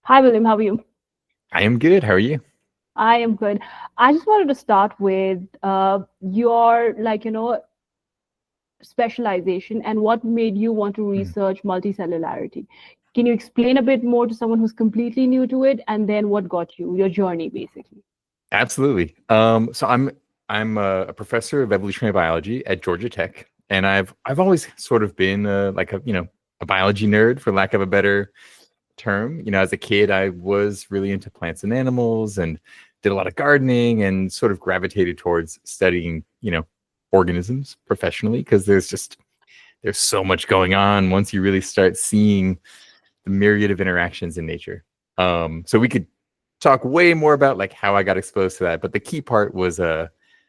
Hi, William. How are you? I am good. How are you? I am good. I just wanted to start with your, specialization and what made you want to Mhm. research multicellularity. Can you explain a bit more to someone who's completely new to it, and then what got you, your journey, basically? Absolutely. So I'm a professor of evolutionary biology at Georgia Tech, and I've always sort of been like a biology nerd, for lack of a better term. As a kid, I was really into plants and animals, and did a lot of gardening, and sort of gravitated towards studying organisms professionally because there's so much going on once you really start seeing the myriad of interactions in nature. So we could talk way more about like how I got exposed to that, but the key part was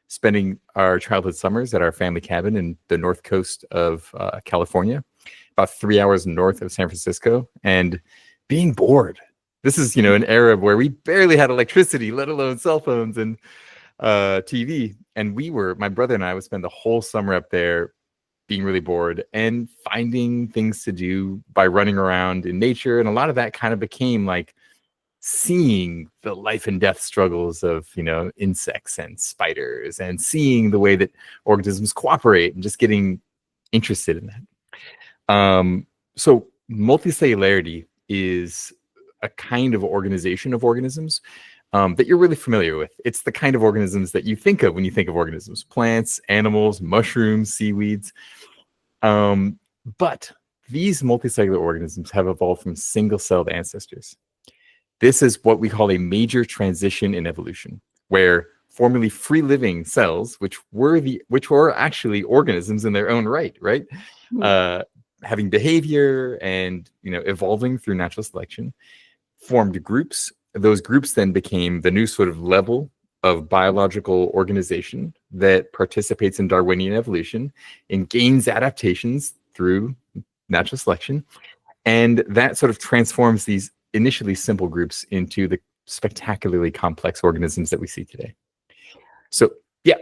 spending our childhood summers at our family cabin in the north coast of California, about 3 hours north of San Francisco, and being bored. This is an era where we barely had electricity, let alone cell phones and TV. And my brother and I would spend the whole summer up there being really bored and finding things to do by running around in nature. And a lot of that kind of became like seeing the life and death struggles of insects and spiders, and seeing the way that organisms cooperate, and just getting interested in that. So multicellularity is a kind of organization of organisms that you're really familiar with. It's the kind of organisms that you think of when you think of organisms: plants, animals, mushrooms, seaweeds. Um, but these multicellular organisms have evolved from single-celled ancestors. This is what we call a major transition in evolution, where formerly free-living cells, which were actually organisms in their own right, Hmm. uh, having behavior and evolving through natural selection, formed groups. Those groups then became the new sort of level of biological organization that participates in Darwinian evolution and gains adaptations through natural selection. And that sort of transforms these initially simple groups into the spectacularly complex organisms that we see today. So, yeah,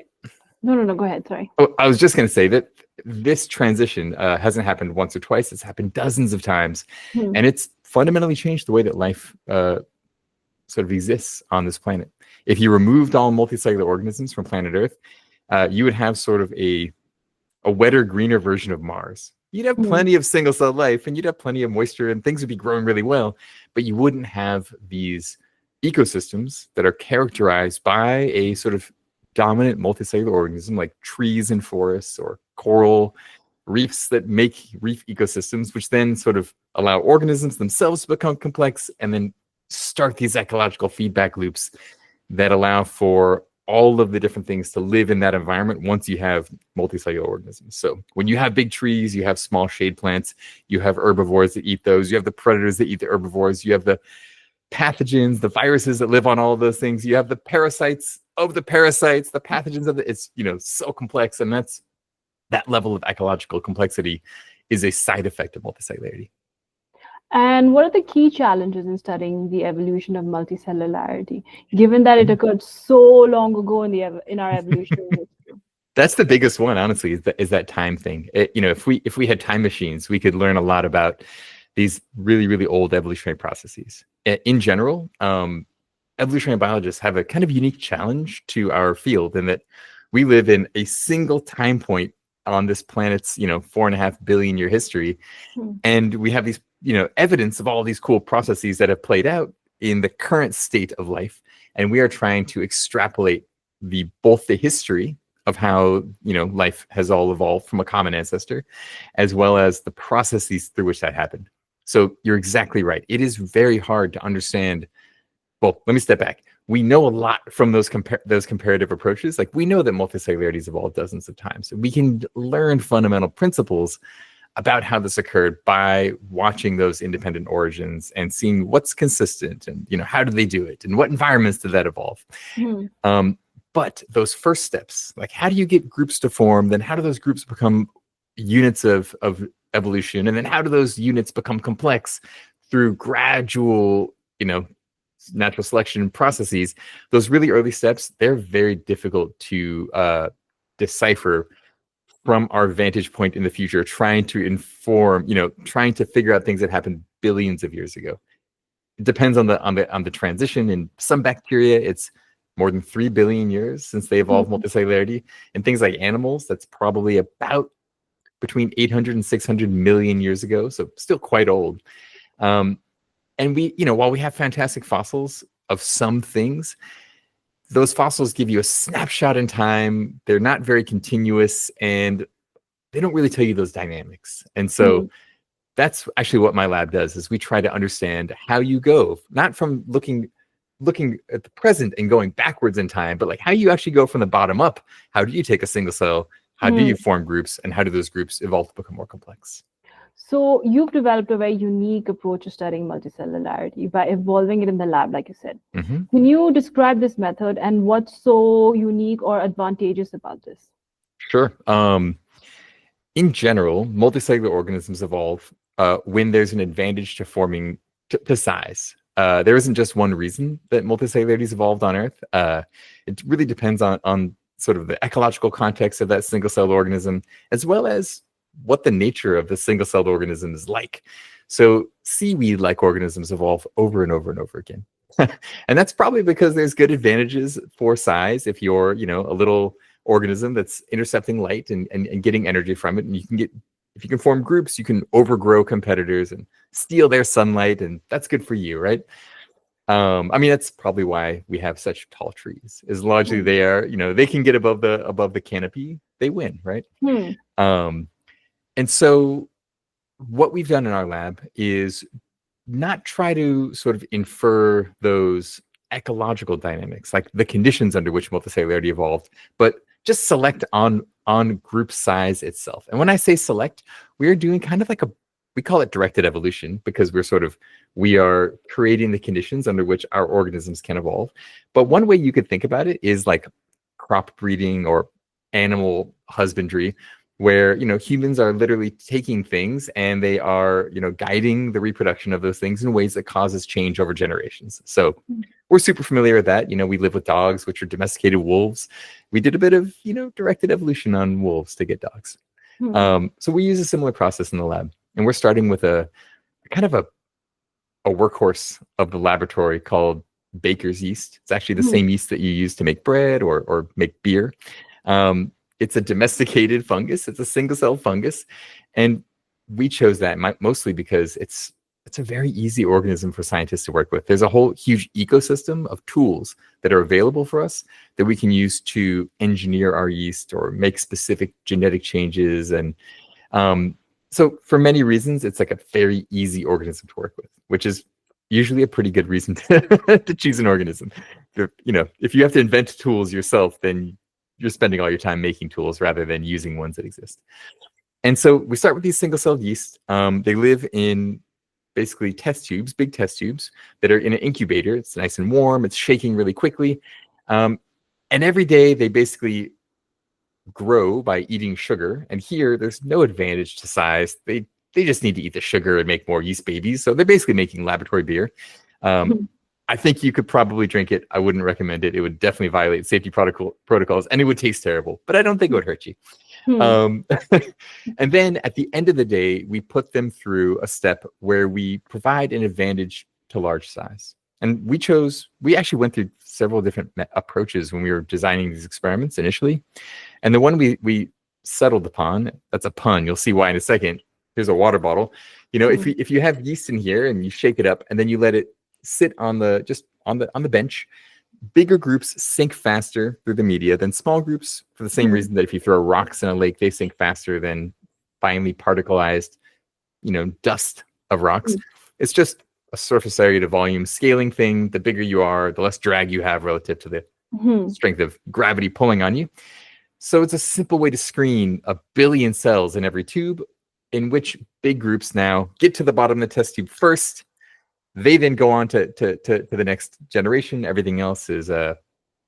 No, no, no. Go ahead. Sorry. I was just going to say that this transition hasn't happened once or twice. It's happened dozens of times. Hmm. And it's fundamentally changed the way that life sort of exists on this planet. If you removed all multicellular organisms from planet Earth, you would have sort of a wetter, greener version of Mars. You'd have Hmm. plenty of single cell life, and you'd have plenty of moisture, and things would be growing really well, but you wouldn't have these ecosystems that are characterized by a sort of dominant multicellular organism like trees and forests, or coral reefs that make reef ecosystems, which then sort of allow organisms themselves to become complex, and then start these ecological feedback loops that allow for all of the different things to live in that environment once you have multicellular organisms. So when you have big trees, you have small shade plants, you have herbivores that eat those, you have the predators that eat the herbivores, you have the pathogens, the viruses that live on all of those things, you have the parasites of the parasites, the pathogens of it's so complex. And that level of ecological complexity is a side effect of multicellularity. And what are the key challenges in studying the evolution of multicellularity, given that it occurred so long ago in our evolutionary history? That's the biggest one, honestly, is that time thing. If we had time machines, we could learn a lot about these really, really old evolutionary processes. In general, evolutionary biologists have a kind of unique challenge to our field in that we live in a single time point on this planet's 4.5 billion year history, Hmm. and we have these evidence of all these cool processes that have played out in the current state of life, and we are trying to extrapolate both the history of how life has all evolved from a common ancestor, as well as the processes through which that happened. So you're exactly right. It is very hard to understand. Well, let me step back. We know a lot from those comparative approaches. Like, we know that multicellularity has evolved dozens of times. We can learn fundamental principles about how this occurred by watching those independent origins and seeing what's consistent, and how do they do it, and what environments did that evolve. Hmm. Um, but those first steps, like how do you get groups to form, then how do those groups become units of evolution, and then how do those units become complex through gradual natural selection processes? Those really early steps, they're very difficult to decipher from our vantage point in the future, trying to inform, trying to figure out things that happened billions of years ago. It depends on the transition. In some bacteria, it's more than 3 billion years since they evolved Hmm. multicellularity. In things like animals, that's probably about between 800 and 600 million years ago, so still quite old. Um, and while we have fantastic fossils of some things, those fossils give you a snapshot in time. They're not very continuous, and they don't really tell you those dynamics. And so Hmm. that's actually what my lab does, is we try to understand how you go, not from looking at the present and going backwards in time, but like how you actually go from the bottom up. How do you take a single cell? How do Hmm. you form groups? And how do those groups evolve to become more complex? So you've developed a very unique approach to studying multicellularity by evolving it in the lab, like you said. Mhm. Can you describe this method and what's so unique or advantageous about this? Sure. In general, multicellular organisms evolve when there's an advantage to forming to size. There isn't just one reason that multicellularity's evolved on Earth. It really depends on sort of the ecological context of that single-celled organism, as well as what the nature of the single-celled organism is like. So seaweed-like organisms evolve over and over and over again. And that's probably because there's good advantages for size. If you're, a little organism that's intercepting light and getting energy from it, and if you can form groups, you can overgrow competitors and steal their sunlight, and that's good for you, right? I mean, that's probably why we have such tall trees, is largely Hmm. they are, they can get above the canopy, they win, right? Hmm. um and so what we've done in our lab is not try to sort of infer those ecological dynamics, like the conditions under which multicellularity evolved, but just select on group size itself. And when I say select, we're doing kind of like we call it directed evolution, because we are creating the conditions under which our organisms can evolve. But one way you could think about it is like crop breeding or animal husbandry, where humans are literally taking things and they are guiding the reproduction of those things in ways that causes change over generations. So we're super familiar with that. We live with dogs, which are domesticated wolves. We did a bit of directed evolution on wolves to get dogs. Hmm. So we use a similar process in the lab, and we're starting with a kind of a workhorse of the laboratory called baker's yeast. It's actually the Hmm. same yeast that you use to make bread or make beer. Um, it's a domesticated fungus. It's a single cell fungus. And we chose that mostly because it's a very easy organism for scientists to work with. There's a whole huge ecosystem of tools that are available for us that we can use to engineer our yeast or make specific genetic changes. And so for many reasons, it's like a very easy organism to work with, which is usually a pretty good reason to choose an organism. If you have to invent tools yourself, then you're spending all your time making tools rather than using ones that exist. And so we start with these single-celled yeast. They live in basically test tubes, big test tubes that are in an incubator. It's nice and warm. It's shaking really quickly. And every day they basically grow by eating sugar. And here, there's no advantage to size. They just need to eat the sugar and make more yeast babies. So they're basically making laboratory beer. Um, Hmm. I think you could probably drink it. I wouldn't recommend it. It would definitely violate safety protocols, and it would taste terrible. But I don't think it would hurt you. Hmm. Um, and then at the end of the day, we put them through a step where we provide an advantage to large size. And we actually went through several different approaches when we were designing these experiments initially. And the one we settled upon, that's a pun, you'll see why in a second. Here's a water bottle. Hmm. If you have yeast in here and you shake it up and then you let it sit on the bench, bigger groups sink faster through the media than small groups, for the same Hmm. reason that if you throw rocks in a lake, they sink faster than finely particleized, dust of rocks. Hmm. It's just a surface area to volume scaling thing. The bigger you are, the less drag you have relative to the Hmm. strength of gravity pulling on you. So it's a simple way to screen a billion cells in every tube, in which big groups now get to the bottom of the test tube first. They then go on to the next generation. Everything else is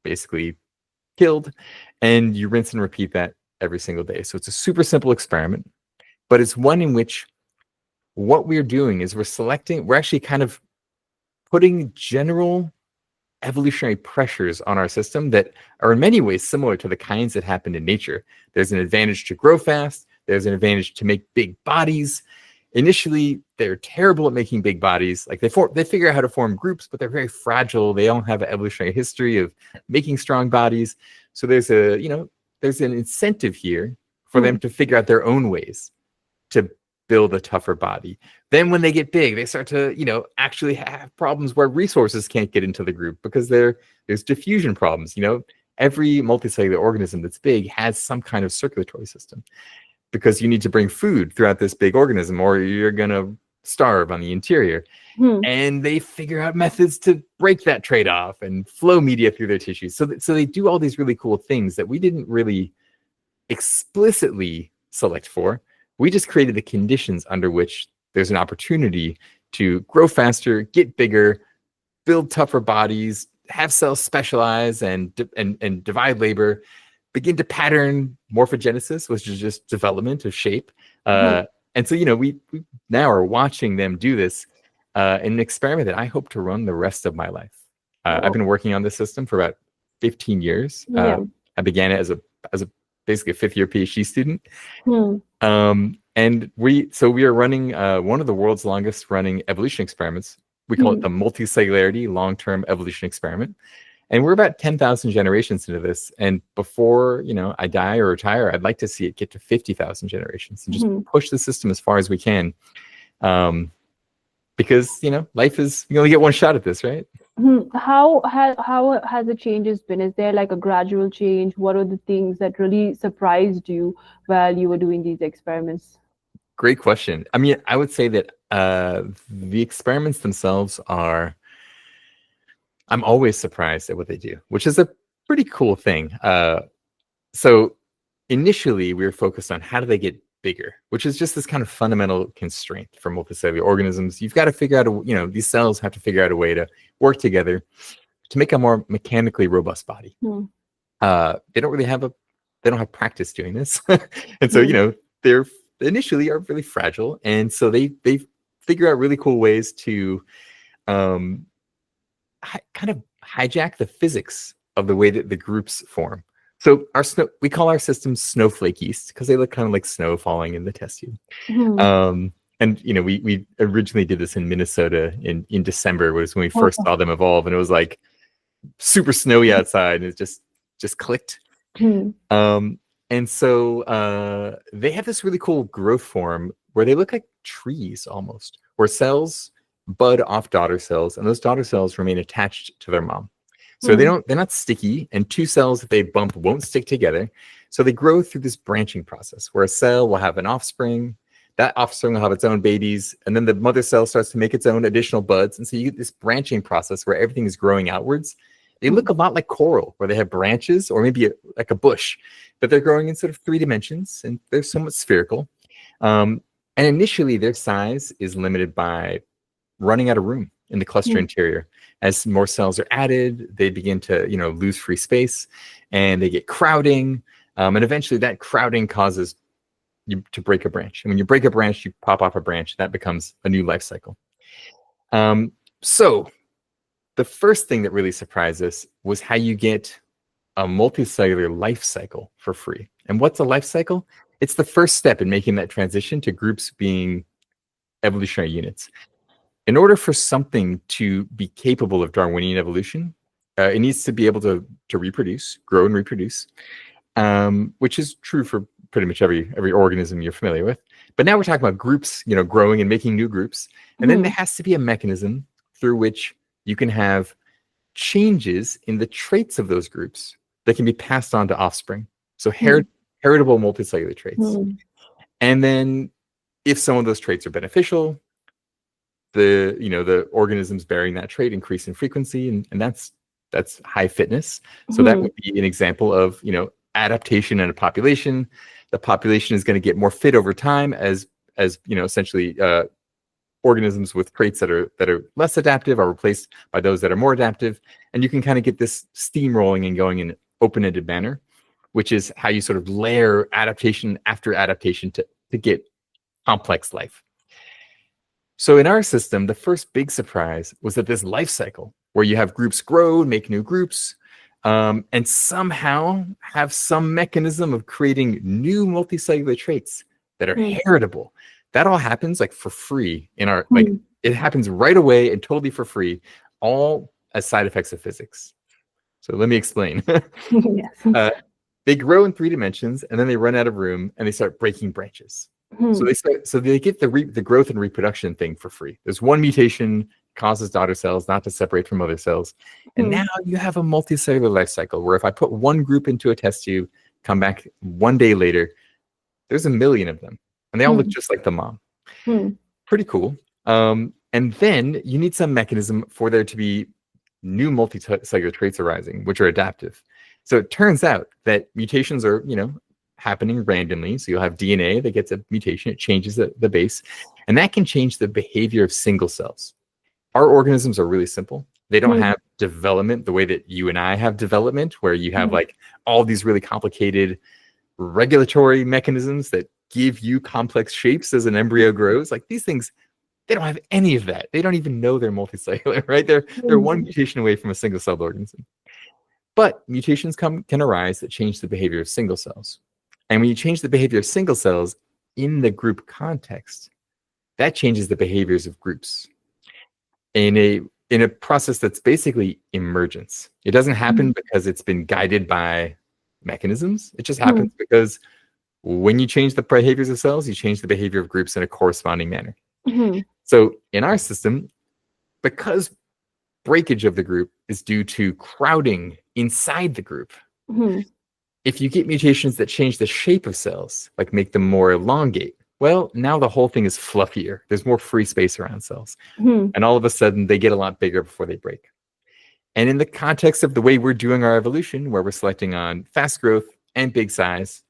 basically killed, and you rinse and repeat that every single day. So it's a super simple experiment, but it's one in which what we're doing is we're actually kind of putting general evolutionary pressures on our system that are in many ways similar to the kinds that happen in nature. There's an advantage to grow fast. There's an advantage to make big bodies. Initially, they're terrible at making big bodies. Like they figure out how to form groups, but they're very fragile. They don't have an evolutionary history of making strong bodies. So there's an incentive here for them Hmm. to figure out their own ways to build a tougher body. Then when they get big, they start to, actually have problems where resources can't get into the group because there's diffusion problems. Every multicellular organism that's big has some kind of circulatory system because you need to bring food throughout this big organism or you're going to starve on the interior. Hmm. And they figure out methods to break that trade-off and flow media through their tissues. So they do all these really cool things that we didn't really explicitly select for. We just created the conditions under which there's an opportunity to grow faster, get bigger, build tougher bodies, have cells specialize and divide labor, begin to pattern morphogenesis, which is just development of shape. Hmm. And so, we now are watching them do this in an experiment that I hope to run the rest of my life. I've Oh, been working on this system for about 15 years. yeah. I began it as a basically a fifth-year PhD student. Hmm. And we are running one of the world's longest running evolution experiments. We call it Hmm. the multicellularity long-term evolution experiment. And we're about 10,000 generations into this. And before, I die or retire, I'd like to see it get to 50,000 generations and just Hmm. push the system as far as we can. Because, life is, you only get one shot at this, right? Hmm. How has the changes been? Is there like a gradual change? What are the things that really surprised you while you were doing these experiments? Great question. I mean, I would say that the experiments themselves I'm always surprised at what they do, which is a pretty cool thing. So initially, we were focused on how do they get bigger, which is just this kind of fundamental constraint for multicellular organisms. You've got to figure out, these cells have to figure out a way to work together to make a more mechanically robust body. Hmm. They don't have practice doing this, and so Hmm. they're initially are really fragile, and so they figure out really cool ways to um, kind of hijack the physics of the way that the groups form. So we call our systems snowflake yeast because they look kind of like snow falling in the test tube. Hmm. And we originally did this in Minnesota in December was when we first Okay. saw them evolve, and it was like super snowy outside, and it just clicked. Hmm. Um, and so they have this really cool growth form where they look like trees almost, where cells bud off daughter cells, and those daughter cells remain attached to their mom. So Hmm. they're not sticky, and two cells that they bump won't stick together. So they grow through this branching process where a cell will have an offspring, that offspring will have its own babies, and then the mother cell starts to make its own additional buds. And so you get this branching process where everything is growing outwards. They Hmm. look a lot like coral, where they have branches or maybe like a bush, but they're growing in sort of 3 dimensions and they're somewhat spherical. Um, and initially, their size is limited by running out of room in the cluster Hmm. interior. As more cells are added, they begin to lose free space, and they get crowding. And eventually, that crowding causes you to break a branch. And when you break a branch, you pop off a branch. That becomes a new life cycle. So the first thing that really surprised us was how you get a multicellular life cycle for free. And what's a life cycle? It's the first step in making that transition to groups being evolutionary units. In order for something to be capable of Darwinian evolution, it needs to be able to reproduce, grow and reproduce, which is true for pretty much every organism you're familiar with. But now we're talking about groups, growing and making new groups. And then Hmm. there has to be a mechanism through which you can have changes in the traits of those groups that can be passed on to offspring. So Hmm. heritable multicellular traits. Hmm. And then if some of those traits are beneficial, the organisms bearing that trait increase in frequency, and that's high fitness. So that Hmm. would be an example of adaptation in a population. The population is going to get more fit over time as essentially organisms with traits that are less adaptive are replaced by those that are more adaptive, and you can kind of get this steamrolling and going in an open-ended manner, which is how you sort of layer adaptation after adaptation to get complex life. So in our system, the first big surprise was that this life cycle, where you have groups grow, make new groups, and somehow have some mechanism of creating new multicellular traits that are Hmm. heritable, That all happens like for free in our, like, Hmm. it happens right away and totally for free, all as side effects of physics. So let me explain. Yes. uh, they grow in 3 dimensions, and then they run out of room and they start breaking branches. Hmm. So they get the growth and reproduction thing for free. There's one mutation causes daughter cells not to separate from other cells, and Hmm. now you have a multicellular life cycle where if I put one group into a test tube, come back one day later, there's a million of them, and they all look Hmm. just like the mom. Hmm. Pretty cool. And then you need some mechanism for there to be new multicellular traits arising, which are adaptive. So it turns out that mutations are, happening randomly. So you'll have DNA that gets a mutation, it changes the base, and that can change the behavior of single cells. Our organisms are really simple. They don't Hmm. have development the way that you and I have development, where you have Hmm. like all these really complicated regulatory mechanisms that give you complex shapes as an embryo grows. Like these things, they don't have any of that. They don't even know they're multicellular, right? They're one Hmm. mutation away from a single celled organism. But mutations can arise that change the behavior of single cells. And when you change the behavior of single cells in the group context, that changes the behaviors of groups in a process that's basically emergence. It doesn't happen because it's been guided by mechanisms. It just Hmm. happens because when you change the behaviors of cells, you change the behavior of groups in a corresponding manner. Hmm. So in our system, because breakage of the group is due to crowding inside the group, Hmm. if you get mutations that change the shape of cells, like make them more elongate, well, now the whole thing is fluffier. There's more free space around cells. Hmm. And all of a sudden, they get a lot bigger before they break. And in the context of the way we're doing our evolution, where we're selecting on fast growth and big size,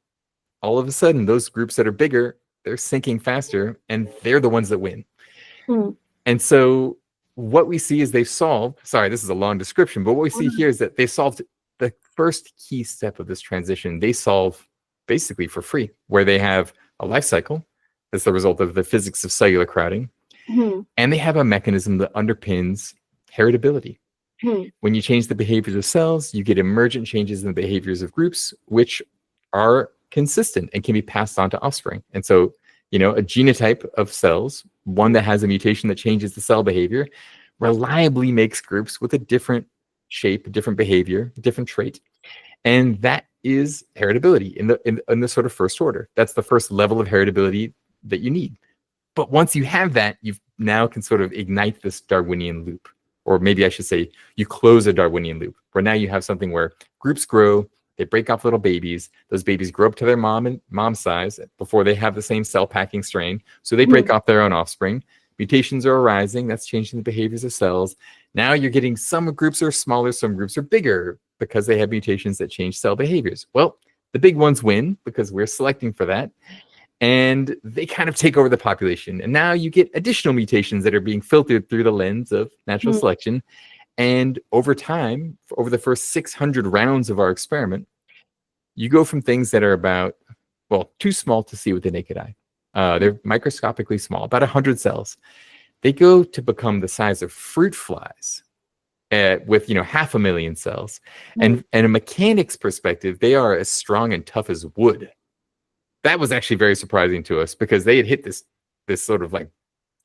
all of a sudden, those groups that are bigger, they're sinking faster, and they're the ones that win. Hmm. And so what we see is they've solved, sorry, this is a long description, but what we see Hmm. here is that they solved the first key step of this transition. They solve basically for free, where they have a life cycle that's the result of the physics of cellular crowding, Hmm. and they have a mechanism that underpins heritability. Hmm. When you change the behaviors of cells, you get emergent changes in the behaviors of groups, which are consistent and can be passed on to offspring. And so, a genotype of cells, one that has a mutation that changes the cell behavior, reliably makes groups with a different shape, a different behavior, a different trait. And that is heritability in the sort of first order. That's the first level of heritability that you need. But once you have that, you now can sort of ignite this Darwinian loop. Or maybe I should say you close a Darwinian loop, where now you have something where groups grow, they break off little babies. Those babies grow up to their mom size before they have the same cell packing strain. So they break Hmm. off their own offspring. Mutations are arising. That's changing the behaviors of cells. Now you're getting some groups are smaller, some groups are bigger because they have mutations that change cell behaviors. Well, the big ones win because we're selecting for that. And they kind of take over the population. And now you get additional mutations that are being filtered through the lens of natural Hmm. selection. And over time, over the first 600 rounds of our experiment, you go from things that are about, well, too small to see with the naked eye. They're microscopically small, about 100 cells. They go to become the size of fruit flies with 500,000 cells. Hmm. And a mechanics perspective, they are as strong and tough as wood. That was actually very surprising to us because they had hit this sort of like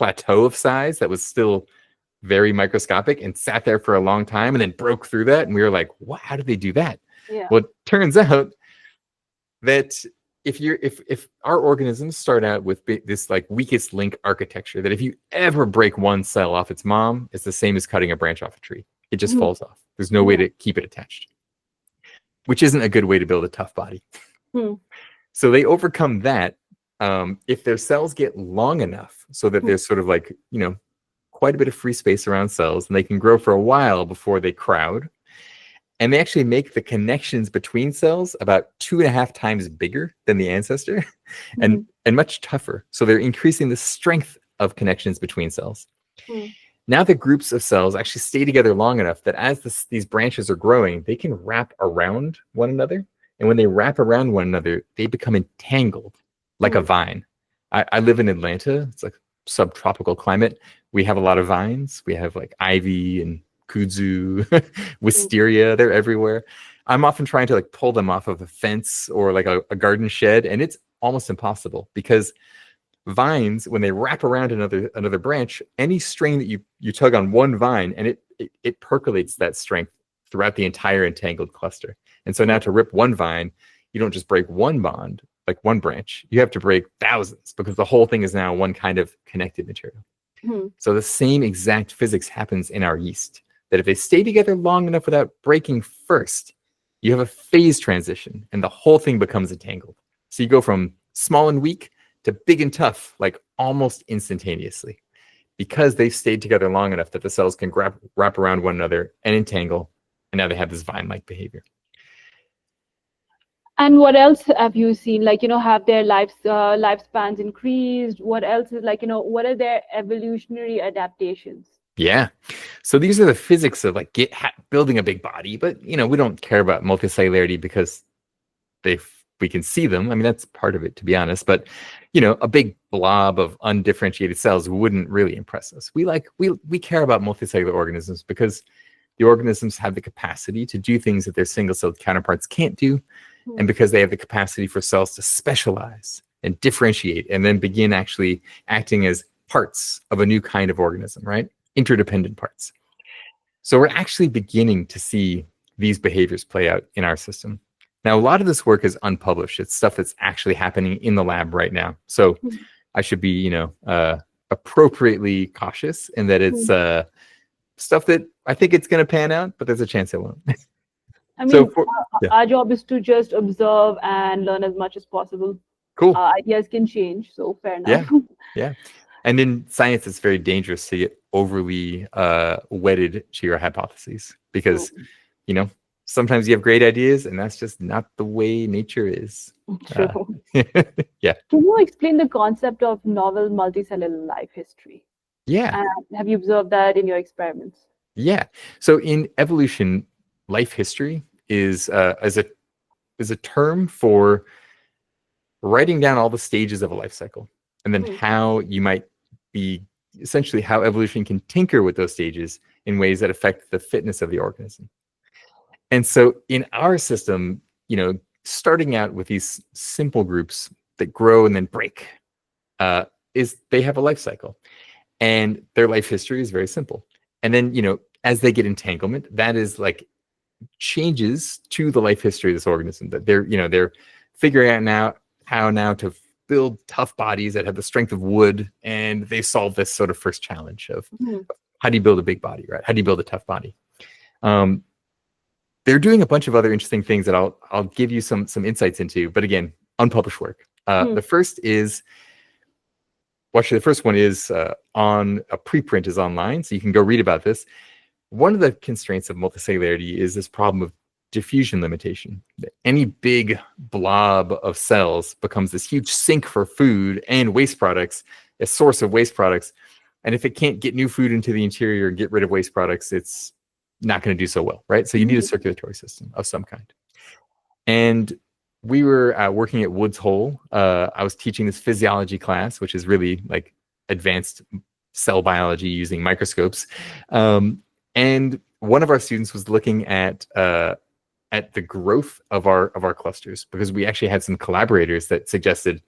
plateau of size that was still very microscopic and sat there for a long time and then broke through that. And we were like, what? How did they do that? Yeah. Well, it turns out that if our organisms start out with this like weakest link architecture, that if you ever break one cell off its mom, it's the same as cutting a branch off a tree. It just Hmm. falls off. There's no way Yeah. to keep it attached, which isn't a good way to build a tough body. Hmm. So they overcome that if their cells get long enough so that Hmm. there's sort of like, quite a bit of free space around cells and they can grow for a while before they crowd. And they actually make the connections between cells about 2.5 times bigger than the ancestor Hmm. and much tougher. So they're increasing the strength of connections between cells. Hmm. Now the groups of cells actually stay together long enough that as these branches are growing, they can wrap around one another. And when they wrap around one another, they become entangled like a Hmm. vine. I live in Atlanta. It's like subtropical climate. We have a lot of vines. We have like ivy and kudzu, Hmm. wisteria. They're everywhere. I'm often trying to like pull them off of a fence or like a garden shed, and it's almost impossible because vines, when they wrap around another branch, any string that you tug on one vine, and it percolates that strength throughout the entire entangled cluster. And so now to rip one vine, you don't just break one bond, like one branch, you have to break thousands, because the whole thing is now one kind of connected material. So the same exact physics happens in our yeast, that if they stay together long enough without breaking first, you have a phase transition and the whole thing becomes entangled. So you go from small and weak to big and tough, like almost instantaneously, because they've stayed together long enough that the cells can wrap around one another and entangle, and now they have this vine-like behavior. And what else have you seen? Like, have their lifespans increased? What else is like, what are their evolutionary adaptations? Yeah. So these are the physics of like building a big body, but we don't care about multicellularity because we can see them. I mean, that's part of it, to be honest. But a big blob of undifferentiated cells wouldn't really impress us. We care about multicellular organisms because the organisms have the capacity to do things that their single-celled counterparts can't do, and because they have the capacity for cells to specialize and differentiate and then begin actually acting as parts of a new kind of organism, right? Interdependent parts. So we're actually beginning to see these behaviors play out in our system. Now, a lot of this work is unpublished. It's stuff that's actually happening in the lab right now. So I should be, appropriately cautious in that it's stuff that I think it's going to pan out, but there's a chance it won't. I mean, our job is to just observe and learn as much as possible. Cool. Ideas can change, so fair enough. Yeah. And in science, it's very dangerous to get overly wedded to your hypotheses because, sometimes you have great ideas and that's just not the way nature is. True. Yeah. Can you explain the concept of novel multicellular life history? Yeah. Have you observed that in your experiments? Yeah. So in evolution, life history is a term for writing down all the stages of a life cycle, and then how you might be essentially how evolution can tinker with those stages in ways that affect the fitness of the organism. And so in our system, starting out with these simple groups that grow and then break, they have a life cycle, and their life history is very simple. And then, as they get entanglement, that is like changes to the life history of this organism, that they're figuring out now how to build tough bodies that have the strength of wood, and they solve this sort of first challenge of how do you build a big body, right? How do you build a tough body? They're doing a bunch of other interesting things that I'll give you some insights into, but again, unpublished work. The first one is on a preprint is online, so you can go read about this. One of the constraints of multicellularity is this problem of diffusion limitation. Any big blob of cells becomes this huge sink for food and waste products, a source of waste products. And if it can't get new food into the interior and get rid of waste products, it's not going to do so well, right? So you need a circulatory system of some kind. And we were working at Woods Hole. I was teaching this physiology class, which is really like advanced cell biology using microscopes. And one of our students was looking at the growth of our clusters, because we actually had some collaborators that suggested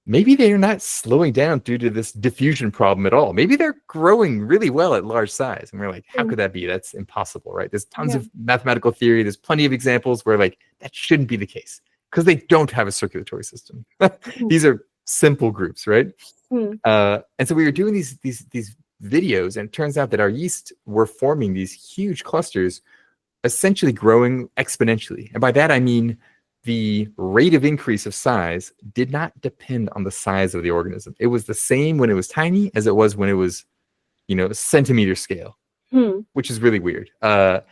maybe they're not slowing down due to this diffusion problem at all. Maybe they're growing really well at large size. And we're like, how could that be? That's impossible, right? There's tons of mathematical theory. There's plenty of examples where like that shouldn't be the case because they don't have a circulatory system. These are simple groups, right? And so we were doing these videos, and it turns out that our yeast were forming these huge clusters, essentially growing exponentially. And by that, I mean the rate of increase of size did not depend on the size of the organism. It was the same when it was tiny as it was when it was, centimeter scale, which is really weird. So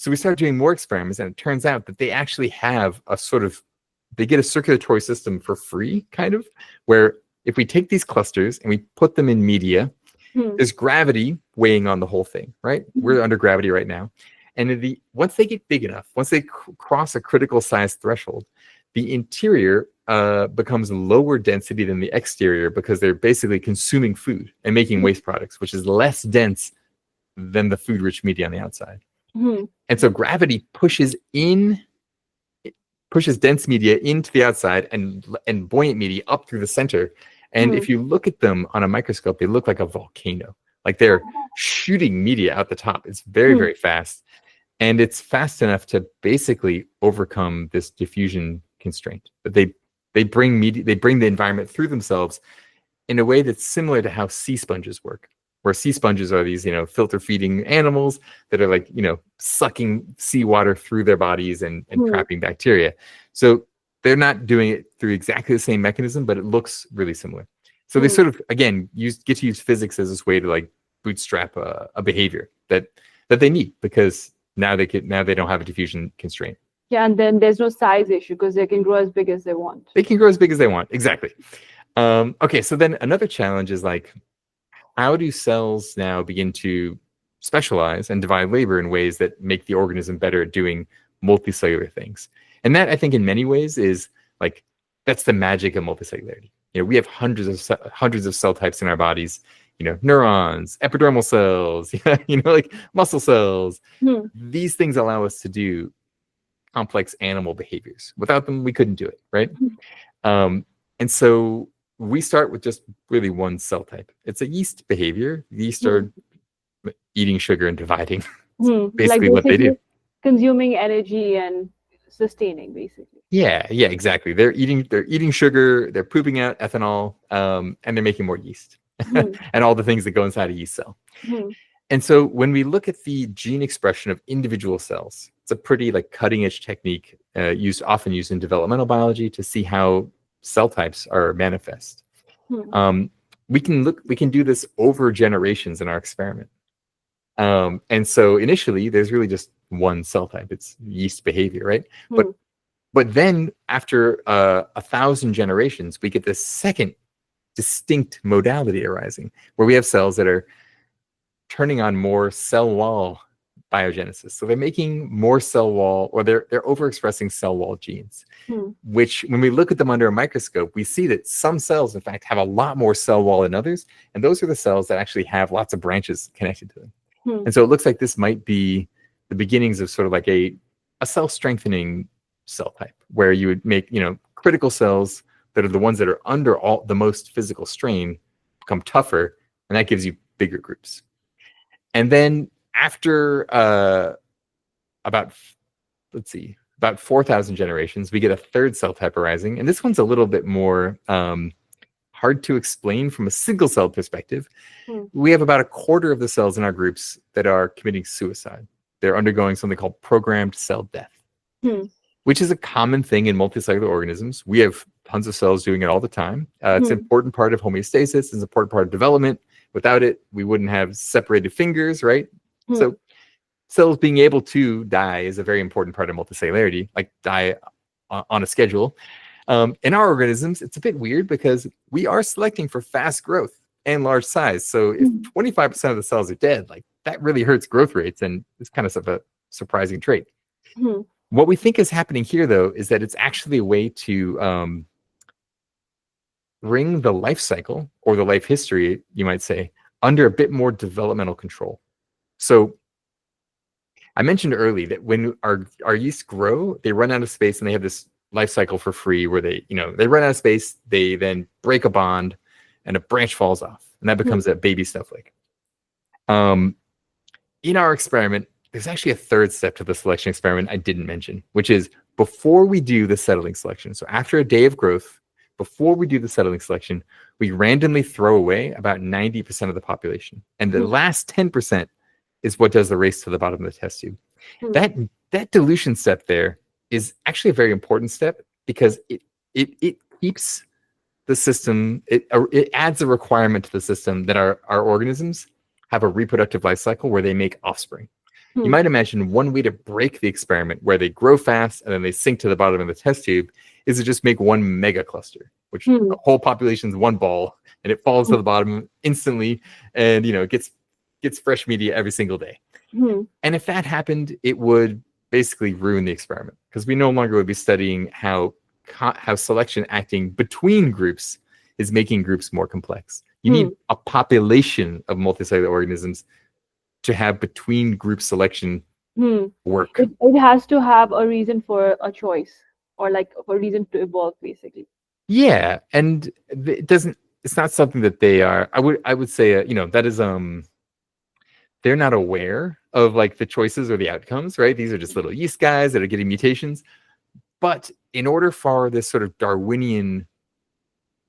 we started doing more experiments, and it turns out that they actually have they get a circulatory system for free, kind of, where if we take these clusters and we put them in media, there's gravity weighing on the whole thing, right? We're under gravity right now. And once they get big enough, once they cross a critical size threshold, the interior becomes lower density than the exterior because they're basically consuming food and making waste products, which is less dense than the food-rich media on the outside. And so gravity pushes dense media into the outside and buoyant media up through the center. And if you look at them on a microscope, they look like a volcano. Like they're shooting media out the top. It's very, very fast. And it's fast enough to basically overcome this diffusion constraint. But they bring media, they bring the environment through themselves in a way that's similar to how sea sponges work, where sea sponges are these, filter feeding animals that are like, sucking seawater through their bodies and trapping bacteria. So they're not doing it through exactly the same mechanism, but it looks really similar. So they sort of, again, get to use physics as this way to like bootstrap a behavior that they need, because now they don't have a diffusion constraint. Yeah, and then there's no size issue because they can grow as big as they want. They can grow as big as they want. Exactly. Okay, so then another challenge is like, how do cells now begin to specialize and divide labor in ways that make the organism better at doing multicellular things? And that, I think, in many ways is like, that's the magic of multicellularity. We have hundreds of cell types in our bodies. Neurons, epidermal cells, like muscle cells. These things allow us to do complex animal behaviors. Without them, we couldn't do it, right? And so we start with just really one cell type. It's a yeast behavior. Yeast are eating sugar and dividing. Basically what they do. Consuming energy and sustaining, basically. Yeah, exactly. They're eating sugar, they're pooping out ethanol, and they're making more yeast. And all the things that go inside a yeast cell. And so when we look at the gene expression of individual cells, it's a pretty like cutting edge technique often used in developmental biology to see how cell types are manifest. We can do this over generations in our experiment. And so initially there's really just one cell type. It's yeast behavior, right? But then after 1,000 generations, we get this second distinct modality arising, where we have cells that are turning on more cell wall biogenesis. So they're making more cell wall, or they're overexpressing cell wall genes, which when we look at them under a microscope, we see that some cells, in fact, have a lot more cell wall than others. And those are the cells that actually have lots of branches connected to them. And so it looks like this might be the beginnings of sort of like a self-strengthening cell type, where you would make, critical cells that are the ones that are under all the most physical strain become tougher, and that gives you bigger groups. And then after about 4,000 generations, we get a third cell type arising, and this one's a little bit more hard to explain from a single cell perspective. We have about a quarter of the cells in our groups that are committing suicide. They're undergoing something called programmed cell death, which is a common thing in multicellular organisms. We have tons of cells doing it all the time. It's an important part of homeostasis. It's an important part of development. Without it, we wouldn't have separated fingers, right? So cells being able to die is a very important part of multicellularity, like die on a schedule. In our organisms, it's a bit weird because we are selecting for fast growth and large size. So if 25% of the cells are dead, like that really hurts growth rates, and it's kind of a surprising trait. What we think is happening here, though, is that it's actually a way to bring the life cycle, or the life history, you might say, under a bit more developmental control. So I mentioned early that when our yeast grow, they run out of space, and they have this life cycle for free where they run out of space, they then break a bond, and a branch falls off, and that becomes a baby snowflake. In our experiment, there's actually a third step to the selection experiment I didn't mention, which is before we do the settling selection. So after a day of growth, before we do the settling selection, we randomly throw away about 90% of the population. And the last 10% is what does the race to the bottom of the test tube. That dilution step there is actually a very important step, because it keeps the system, it adds a requirement to the system that our organisms have a reproductive life cycle where they make offspring. You might imagine one way to break the experiment where they grow fast and then they sink to the bottom of the test tube is to just make one mega cluster, which the whole population's one ball, and it falls to the bottom instantly, and gets fresh media every single day. And if that happened, it would basically ruin the experiment, because we no longer would be studying how selection acting between groups is making groups more complex. You need a population of multicellular organisms to have between group selection work. It has to have a reason for a choice, or like a reason to evolve, basically. Yeah, and it's it's not something that they are. I would say that is they're not aware of like the choices or the outcomes, right? These are just little yeast guys that are getting mutations. But in order for this sort of Darwinian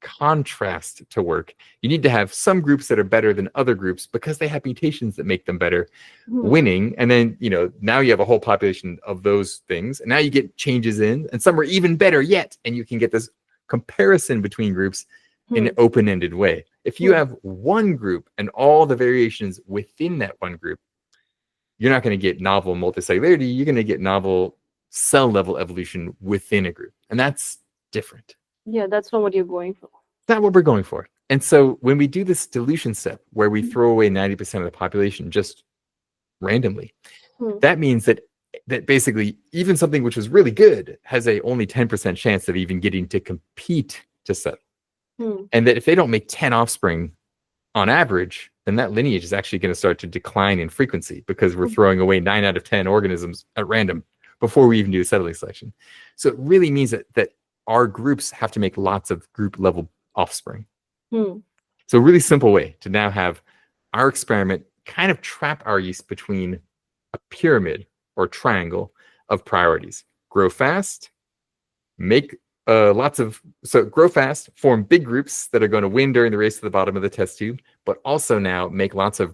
contrast to work, you need to have some groups that are better than other groups because they have mutations that make them better, Hmm. winning. And then, now you have a whole population of those things. And now you get changes in, and some are even better yet. And you can get this comparison between groups in Hmm. an open-ended way. If you Hmm. have one group and all the variations within that one group, you're not going to get novel multicellularity. You're going to get novel cell level evolution within a group. And that's different. Yeah, that's not what you're going for. Not what we're going for. And so when we do this dilution step where we throw away 90% of the population just randomly, Hmm. that means that basically even something which was really good has a only 10% chance of even getting to compete to settle. Hmm. And that if they don't make 10 offspring on average, then that lineage is actually going to start to decline in frequency because we're throwing away 9 out of 10 organisms at random before we even do settling selection. So it really means that our groups have to make lots of group level offspring. Hmm. So a really simple way to now have our experiment kind of trap our yeast between a pyramid or triangle of priorities. Grow fast, make grow fast, form big groups that are going to win during the race to the bottom of the test tube, but also now make lots of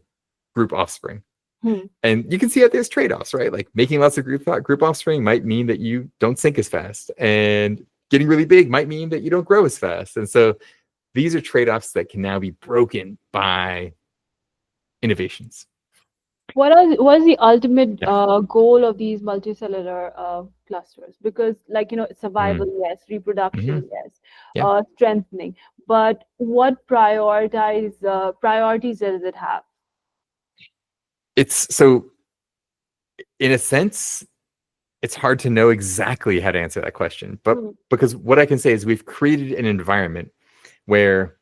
group offspring. Hmm. And you can see that there's trade-offs, right? Like making lots of group offspring might mean that you don't sink as fast, and getting really big might mean that you don't grow as fast. And so these are trade-offs that can now be broken by innovations. What is the ultimate Yeah. goal of these multicellular clusters? Because, like, survival, Mm. yes, Hmm. reproduction, yes, Yeah. strengthening. But what priorities does it have? It's so, in a sense, it's hard to know exactly how to answer that question. But Hmm. because what I can say is we've created an environment where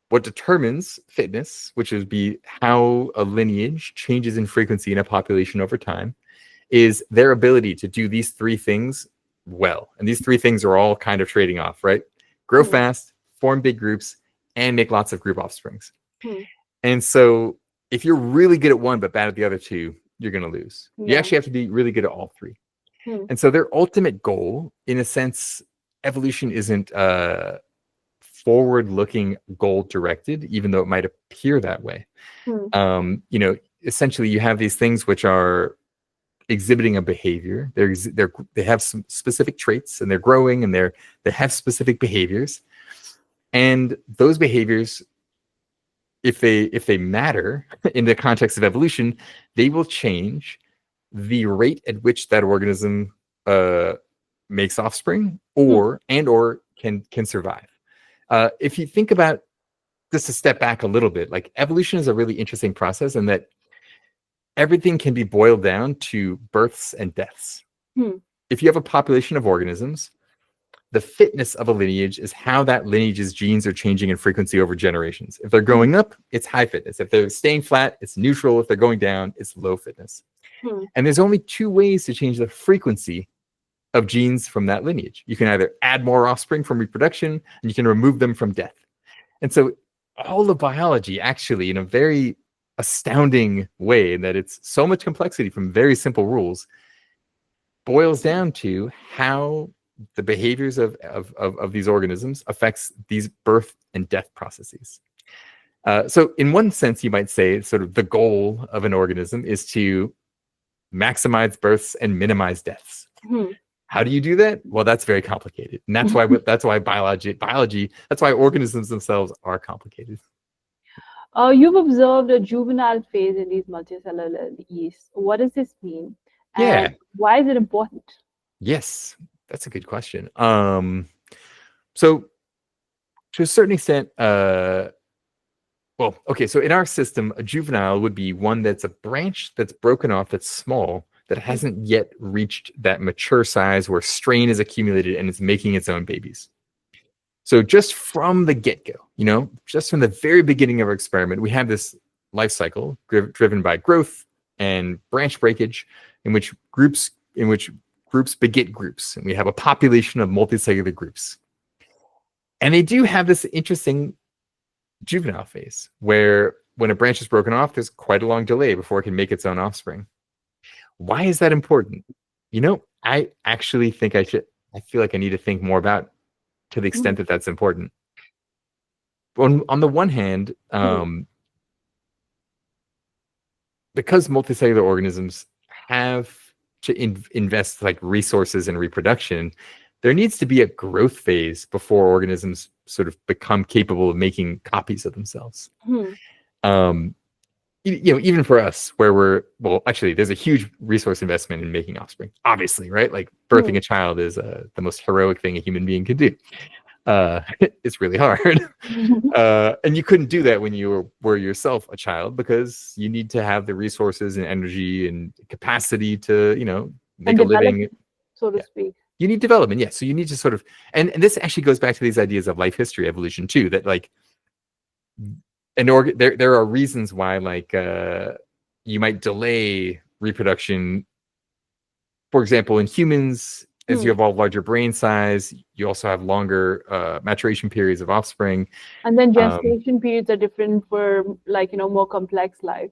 what determines fitness, which would be how a lineage changes in frequency in a population over time, is their ability to do these three things well. And these three things are all kind of trading off, right? Grow Hmm. fast, form big groups, and make lots of group offsprings. Hmm. And so if you're really good at one but bad at the other two, you're going to lose. You Yeah. actually have to be really good at all three. Hmm. And so their ultimate goal, in a sense, evolution isn't forward-looking, goal-directed, even though it might appear that way. Hmm. Essentially, you have these things which are exhibiting a behavior. They have some specific traits, and they're growing, and they have specific behaviors. And those behaviors, if they matter in the context of evolution, they will change the rate at which that organism makes offspring, Hmm. or can survive. If you think about, just to step back a little bit, like evolution is a really interesting process in that everything can be boiled down to births and deaths. Hmm. If you have a population of organisms, the fitness of a lineage is how that lineage's genes are changing in frequency over generations. If they're Hmm. going up, it's high fitness. If they're staying flat, it's neutral. If they're going down, it's low fitness. Hmm. And there's only two ways to change the frequency of genes from that lineage. You can either add more offspring from reproduction, and you can remove them from death. And so all of biology, actually, in a very astounding way, in that it's so much complexity from very simple rules, boils down to how the behaviors of these organisms affects these birth and death processes. So in one sense, you might say sort of the goal of an organism is to maximize births and minimize deaths. Hmm. How do you do that? Well, that's very complicated, and that's why biology, that's why organisms themselves are complicated. You've observed a juvenile phase in these multicellular yeasts. What does this mean? And Yeah. why is it important? Yes, that's a good question. So to a certain extent, well, okay, so in our system, a juvenile would be one that's a branch that's broken off, that's small, that Hmm. hasn't yet reached that mature size where strain is accumulated and it's making its own babies. So just from the get-go, just from the very beginning of our experiment, we have this life cycle driven by growth and branch breakage, in which groups beget groups, and we have a population of multicellular groups. And they do have this interesting juvenile phase, where when a branch is broken off, there's quite a long delay before it can make its own offspring. Why is that important? I actually think I feel like I need to think more about to the extent Mhm. that that's important. On the one hand, Mhm. because multicellular organisms have to invest like resources in reproduction, there needs to be a growth phase before organisms sort of become capable of making copies of themselves. Mhm. Um, even for us, where actually, there's a huge resource investment in making offspring, obviously, right? Like birthing Mhm. a child is the most heroic thing a human being can do. It's really hard. And you couldn't do that when you were yourself a child, because you need to have the resources and energy and capacity to, And make a living. development, so to Yeah. speak. You need development. Yeah. So you need to sort of, and this actually goes back to these ideas of life history evolution too, that like there are reasons why like you might delay reproduction. For example, in humans, as you Hmm. evolve larger brain size, you also have longer maturation periods of offspring. And then Um, gestation periods are different for like, more complex life.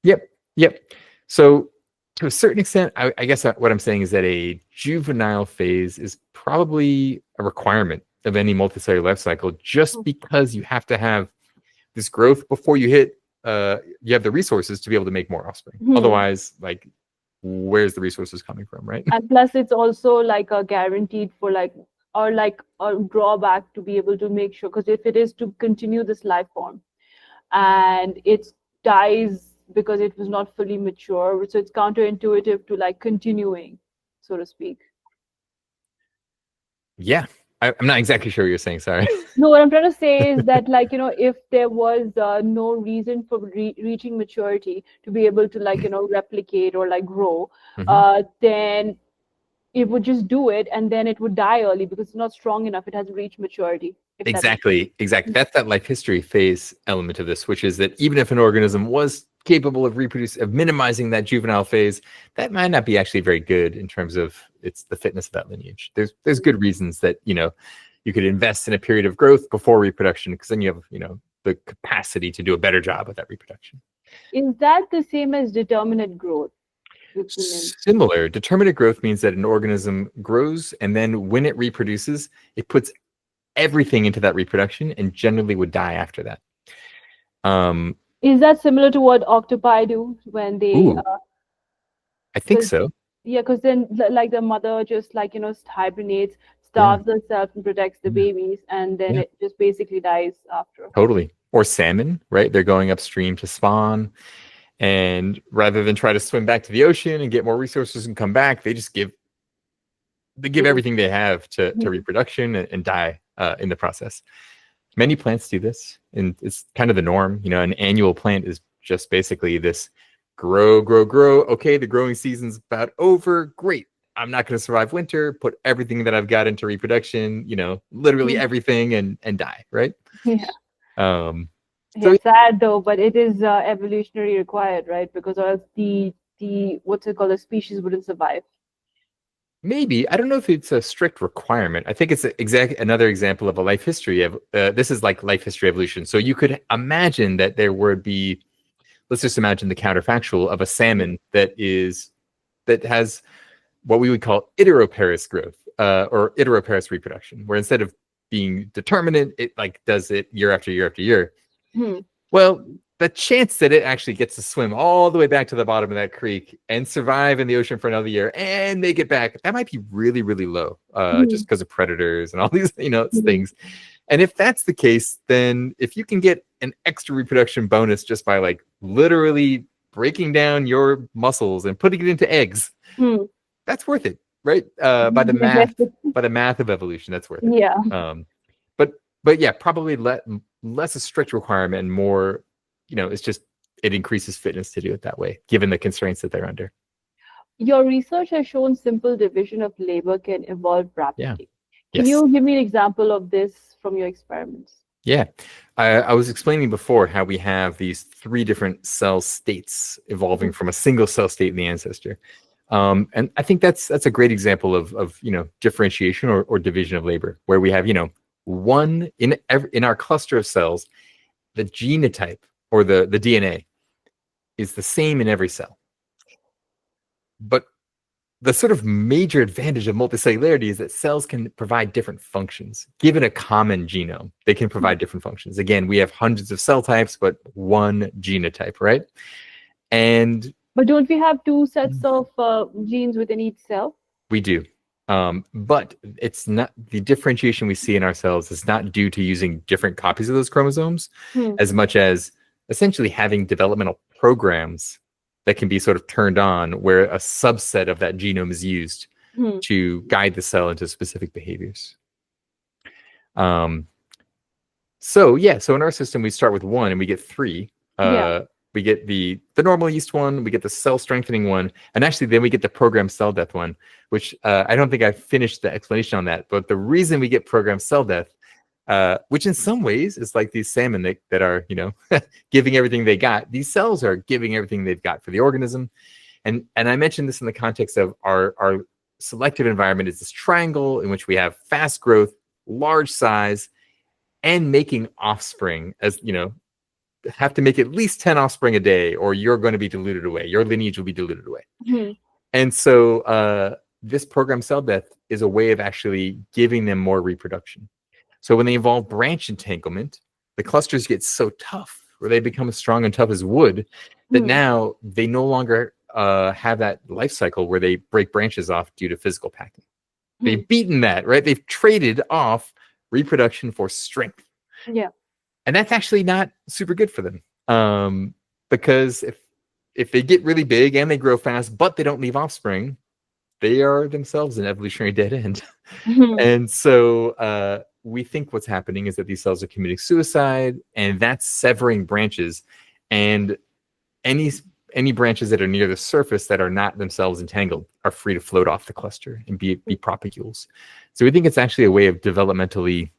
yep, yep. So to a certain extent, I guess what I'm saying is that a juvenile phase is probably a requirement of any multicellular life cycle, just because you have to have this growth before you have the resources to be able to make more offspring. Hmm. Otherwise, like, where's the resources coming from, right? And plus it's also like a guaranteed for like, or like a drawback to be able to make sure, because if it is to continue this life form and it dies because it was not fully mature, so it's counterintuitive to like continuing, so to speak. Yeah, I'm not exactly sure what you're saying. Sorry. No, what I'm trying to say is that, like, if there was no reason for reaching maturity to be able to, like, replicate or like grow, Mhm. then it would just do it and then it would die early because it's not strong enough. It hasn't reached maturity, if that makes Exactly, exactly. That's that life history phase element of this, which is that even if an organism was capable of of minimizing that juvenile phase, that might not be actually very good in terms of the fitness of that lineage. There's sense. good reasons that you could invest in a period of growth before reproduction, because then you have the capacity to do a better job with that reproduction. Is that the same as determinate growth, which we meant? Similar, determinate growth means that an organism grows, and then when it reproduces, it puts everything into that reproduction and generally would die after that. Um, Is that similar to what octopi do when they, ooh, I think because so. yeah, because then like the mother just like hibernates, Yeah, starves herself and protects the yeah, babies, and then yeah, it just basically dies after. totally. Or salmon, right? They're going upstream to spawn, and rather than try to swim back to the ocean and get more resources and come back, they give Because everything they have to reproduction and die in the process. Many plants do this, and it's kind of the norm. An annual plant is just basically this grow, grow, grow. Okay, the growing season's about over. Great. I'm not going to survive winter. Put everything that I've got into reproduction, literally everything, and die, right? yeah. Um, so Yeah, sad though, but it is evolutionary required, right? Because or else the what's it called, the species wouldn't survive. maybe, I don't know if it's a strict requirement. I think it's another example of a life history of this is like life history evolution. So you could imagine that there would be, let's just imagine the counterfactual of a salmon that has what we would call iteroparous growth, or iteroparous reproduction, where instead of being determinate, it like does it year after year after year. Hmm. Well, the chance that it actually gets to swim all the way back to the bottom of that creek and survive in the ocean for another year and make it back, that might be really, really low, Hmm. just because of predators and all these, Hmm. things. And if that's the case, then if you can get an extra reproduction bonus just by like literally breaking down your muscles and putting it into eggs, Hmm. that's worth it, right? By the I guess math, by the math of evolution, that's worth it. yeah. But but yeah, probably less a strict requirement and more, it's just it increases fitness to do it that way, given the constraints that they're under. Your research has shown simple division of labor can evolve Yeah. rapidly. Can Yes. you give me an example of this from your experiments? Yeah. I was explaining before how we have these three different cell states evolving from a single cell state in the ancestor. And I think that's a great example of differentiation or division of labor, where we have one in our cluster of cells. the genotype or the DNA is the same in every cell. But the sort of major advantage of multicellularity is that cells can provide different functions. Given a common genome, they can provide different functions. Again, we have hundreds of cell types, but one genotype, right? And But don't we have two sets of genes within each cell? we do. But it's not, the differentiation we see in our cells is not due to using different copies of those chromosomes Hmm. as much as essentially having developmental programs that can be sort of turned on where a subset of that genome is used Hmm. to guide the cell into specific behaviors. Um, so in our system, we start with one and we get three. Yeah. We get the normal yeast one, we get the cell strengthening one, and actually then we get the programmed cell death one, which I don't think I finished the explanation on that. But the reason we get programmed cell death, which in some ways is like these salmon that are, giving everything they got. These cells are giving everything they've got for the organism. And I mentioned this in the context of our selective environment is this triangle in which we have fast growth, large size, and making offspring, as have to make at least 10 offspring a day or you're going to be diluted away. Your lineage will be diluted away. Hmm. And so this programmed cell death is a way of actually giving them more reproduction. So when they involve branch entanglement, the clusters get so tough, or they become as strong and tough as wood, that Hmm. now they no longer have that life cycle where they break branches off due to physical packing. They've beaten that, right? They've traded off reproduction for strength. Yeah. And that's actually not super good for them. Because if they get really big and they grow fast, but they don't leave offspring, they are themselves an evolutionary dead end. Hmm. And so we think what's happening is that these cells are committing suicide, and that's severing branches. And any branches that are near the surface that are not themselves entangled are free to float off the cluster and be propagules. So we think it's actually a way of developmentally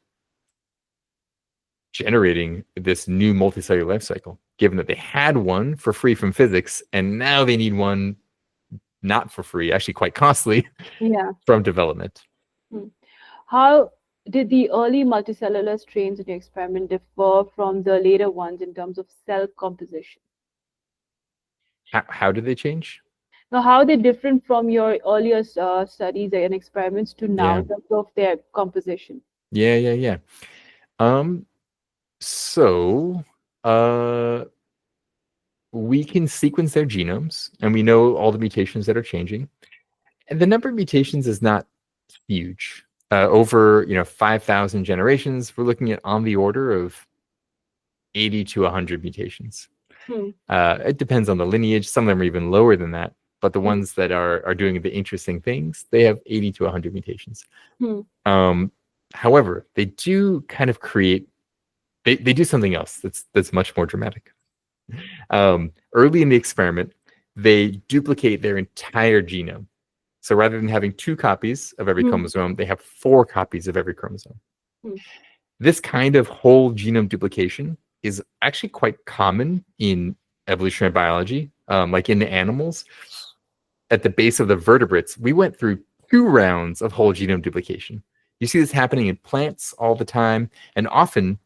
generating this new multicellular life cycle, given that they had one for free from physics, and now they need one not for free, actually quite costly, Yeah. from development. Hmm. How did the early multicellular strains in your experiment differ from the later ones in terms of cell composition? How did they change? Now, how are they different from your earlier studies and experiments to now Yeah. in terms of their composition? Yeah. Um, so uh, we can sequence their genomes, and we know all the mutations that are changing. And the number of mutations is not huge. Over 5,000 generations, we're looking at on the order of 80 to 100 mutations. Hmm. It depends on the lineage. Some of them are even lower than that. But the Hmm. ones that are doing the interesting things, they have 80 to 100 mutations. Hmm. However, they do kind of create, they do something else that's much more dramatic. Early in the experiment, they duplicate their entire genome. So rather than having 2 copies of every Hmm. chromosome, they have 4 copies of every chromosome. Hmm. This kind of whole genome duplication is actually quite common in evolutionary biology, like in the animals. At the base of the vertebrates, we went through 2 rounds of whole genome duplication. You see this happening in plants all the time, and often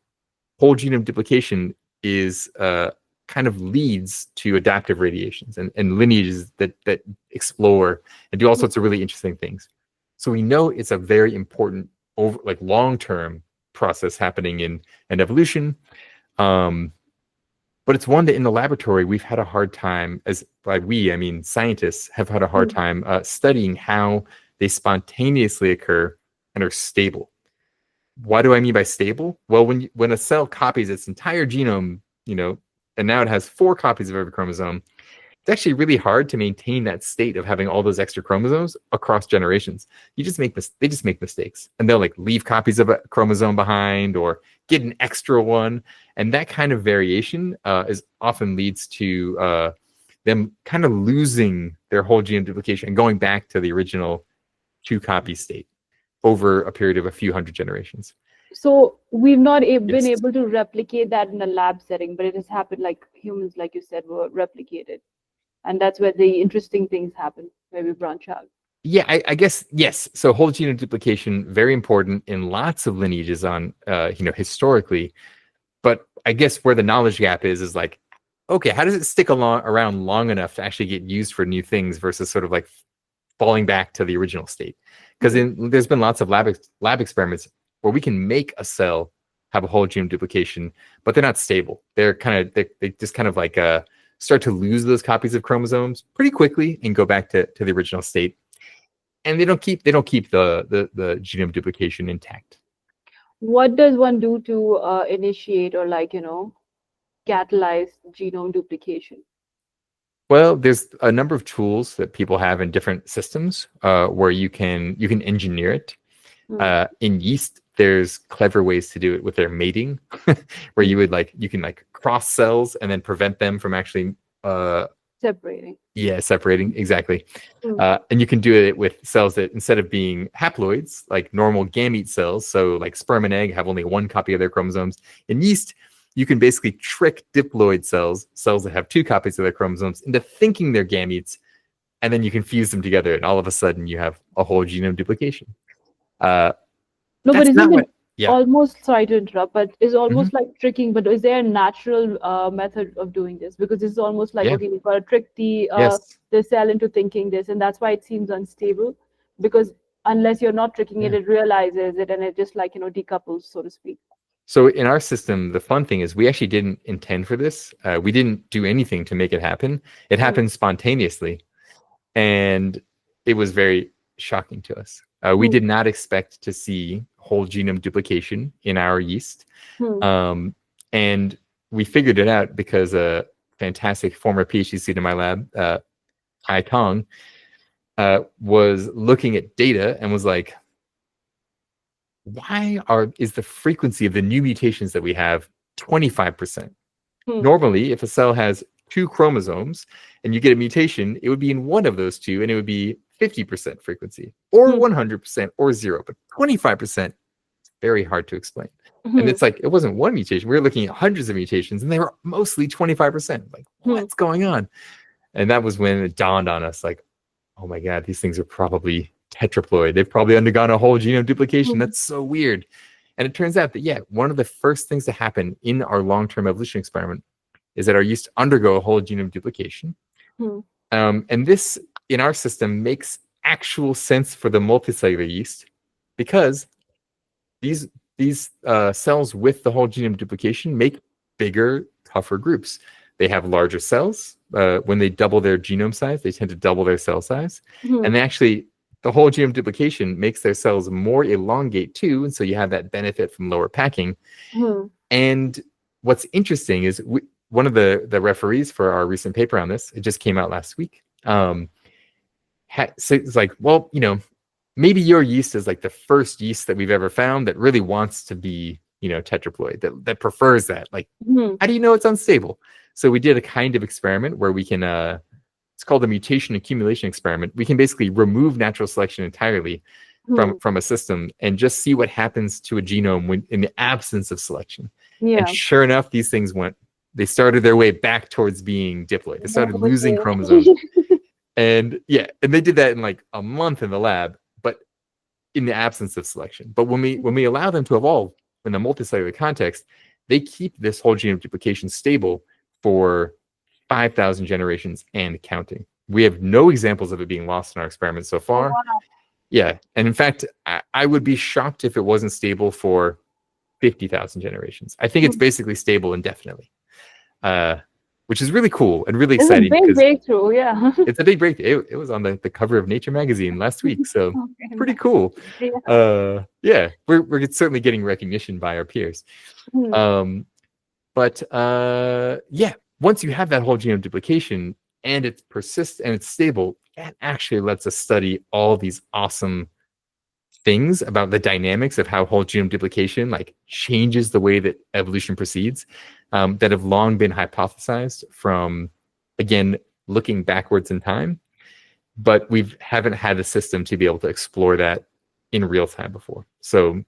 whole genome duplication is kind of leads to adaptive radiations and lineages that explore and do all sorts of really interesting things. So we know it's a very important long-term process happening in evolution. But it's one that in the laboratory we've had a hard time, as by we, I mean scientists, have had a hard time studying how they spontaneously occur and are stable. What do I mean by stable? Well, when a cell copies its entire genome, and now it has 4 copies of every chromosome, it's actually really hard to maintain that state of having all those extra chromosomes across generations. They just make mistakes, and they'll leave copies of a chromosome behind or get an extra one, and that kind of variation is often leads to them kind of losing their whole genome duplication and going back to the original 2 copy state over a period of a few hundred generations. So we've not been Yes. able to replicate that in a lab setting, but it has happened like humans, like you said, were replicated. And that's where the interesting things happen, where we branch out. Yeah, I guess, yes. So whole genome duplication, very important in lots of lineages on, historically. But I guess where the knowledge gap is like, okay, how does it stick around long enough to actually get used for new things versus sort of like falling back to the original state? Because Hmm. there's been lots of lab experiments where we can make a cell have a whole genome duplication, but they're not stable. They just kind of like start to lose those copies of chromosomes pretty quickly and go back to the original state. And they don't keep the genome duplication intact. What does one do to initiate or like, catalyze genome duplication? Well, there's a number of tools that people have in different systems where you can engineer it. Hmm. In yeast, there's clever ways to do it with their mating, where Hmm. you can like cross cells and then prevent them from actually Separating. yeah, separating exactly. Hmm. And you can do it with cells that instead of being haploids, like normal gamete cells, so like sperm and egg have only one copy of their chromosomes. In yeast, you can basically trick diploid cells that have two copies of their chromosomes, into thinking they're gametes, and then you can fuse them together, and all of a sudden you have a whole genome duplication. Uh, No, but that's isn't not it what, yeah. almost, sorry to interrupt, but is Mhm. almost like tricking, but is there a natural method of doing this? Because it's almost like, Yeah. okay, you've got to trick Yes. the cell into thinking this, and that's why it seems unstable. Because unless you're not tricking it, Yeah. it realizes it and it just like, decouples, so to speak. So in our system, the fun thing is we actually didn't intend for this. We didn't do anything to make it happen. It Hmm. happened spontaneously, and it was very shocking to us. We Hmm. did not expect to see whole genome duplication in our yeast, Hmm. um, and we figured it out because a fantastic former PhD student in my lab, Hai Tong, was looking at data and was like, "Is the frequency of the new mutations that we have 25%? Hmm. Normally, if a cell has two chromosomes and you get a mutation, it would be in one of those two and it would be 50% frequency or Hmm. 100% or zero, but 25%, very hard to explain. And Hmm. it's like, it wasn't one mutation. We were looking at hundreds of mutations and they were mostly 25%. Like, Hmm. what's going on? And that was when it dawned on us like, oh my God, these things are probably tetraploid. They've probably undergone a whole genome duplication. Hmm. That's so weird. And it turns out that, yeah, one of the first things to happen in our long term evolution experiment is that our yeast undergo a whole genome duplication. Hmm. And this, in our system, makes actual sense for the multicellular yeast because these cells with the whole genome duplication make bigger, tougher groups. They have larger cells. When they double their genome size, they tend to double their cell size. Hmm. And they actually, the whole genome duplication makes their cells more elongate too. And so you have that benefit from lower packing. Hmm. And what's interesting is one of the referees for our recent paper on this, it just came out last week. So it's like, well, maybe your yeast is like the first yeast that we've ever found that really wants to be, tetraploid, that prefers that. Like, Hmm. how do you know it's unstable? So we did a kind of experiment where we can, it's called a mutation accumulation experiment. We can basically remove natural selection entirely Hmm. from a system and just see what happens to a genome when in the absence of selection. And Yeah. sure enough, these things they started their way back towards being diploid. They started losing chromosomes. Okay. And yeah, and they did that in like a month in the lab, but in the absence of selection. But when we allow them to evolve in the multicellular context, they keep this whole genome duplication stable for 5,000 generations and counting. We have no examples of it being lost in our experiments so Oh, far. wow. Yeah, and in fact, I would be shocked if it wasn't stable for 50,000 generations. I think it's Hmm. basically stable indefinitely, uh, which is really cool and really It's a exciting big because breakthrough, yeah. it's a big breakthrough. It was on the cover of Nature magazine last week, so Okay, pretty nice. cool. Yeah. Yeah, we're certainly getting recognition by our peers. Hmm. Um, but yeah, once you have that whole genome duplication and it persists and it's stable, that actually lets us study all these awesome things about the dynamics of how whole genome duplication like changes the way that evolution proceeds, that have long been hypothesized from, again, looking backwards in time, but we haven't had a system to be able to explore that in real time before. So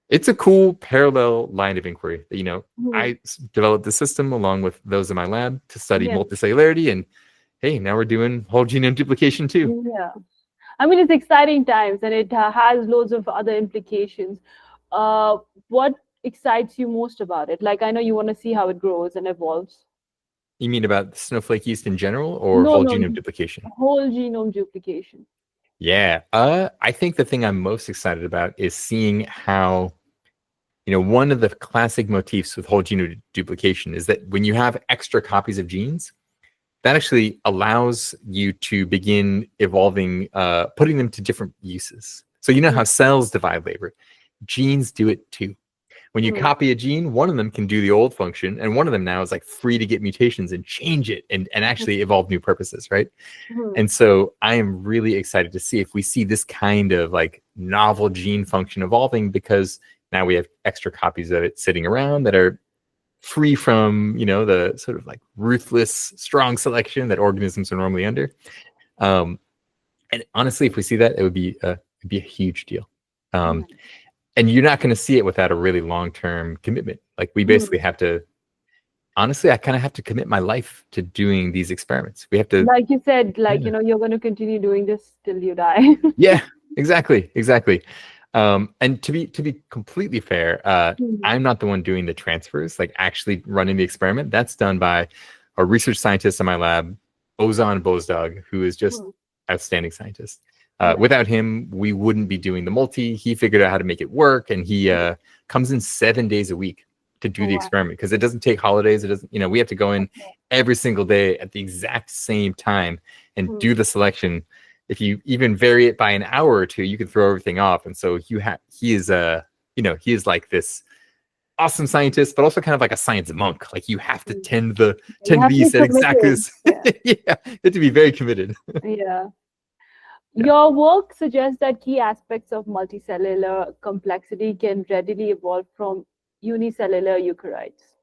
it's a cool parallel line of inquiry that, Hmm. I developed the system along with those in my lab to study Yeah. multicellularity, and hey, now we're doing whole genome duplication too. Yeah. I mean, it's exciting times and it has loads of other implications. Uh, what excites you most about it? Like, I know you want to see how it grows and evolves. You mean about snowflake yeast in general or No, whole no, genome duplication? whole genome duplication. Yeah. I think the thing I'm most excited about is seeing how, one of the classic motifs with whole genome duplication is that when you have extra copies of genes, that actually allows you to begin evolving, putting them to different uses. So you know how Hmm. cells divide labor, genes do it too. When you Hmm. copy a gene, one of them can do the old function, and one of them now is like free to get mutations and change it and actually evolve new purposes, right? Hmm. And so I am really excited to see if we see this kind of like novel gene function evolving, because now we have extra copies of it sitting around that are free from, the sort of like ruthless, strong selection that organisms are normally under. Um, and honestly, if we see that, it'd be a huge deal. Um, Hmm. and you're not going to see it without a really long-term commitment. Like we basically Hmm. have to, honestly, I kind of have to commit my life to doing these experiments. We have to, Like you said, like, yeah. you're going to continue doing this till you die. Yeah, exactly. And to be completely fair, Hmm. I'm not the one doing the transfers, like actually running the experiment. That's done by a research scientist in my lab, Ozan Bozdog, who is just Hmm. outstanding scientist. Right. Without him, we wouldn't be doing the multi. He figured out how to make it work, and he comes in 7 days a week to do Oh, the wow. experiment because it doesn't take holidays. It doesn't, we have to go in Okay. every single day at the exact same time and Hmm. do the selection. If you even vary it by an hour or two, you can throw everything off. And so he is he is like this awesome scientist, but also kind of like a science monk. Like you have to Hmm. You tend have the to be yeast at exactly committed. this. Yeah. Yeah, you have to be very committed. Yeah. Yeah. Your work suggests that key aspects of multicellular complexity can readily evolve from unicellular eukaryotes.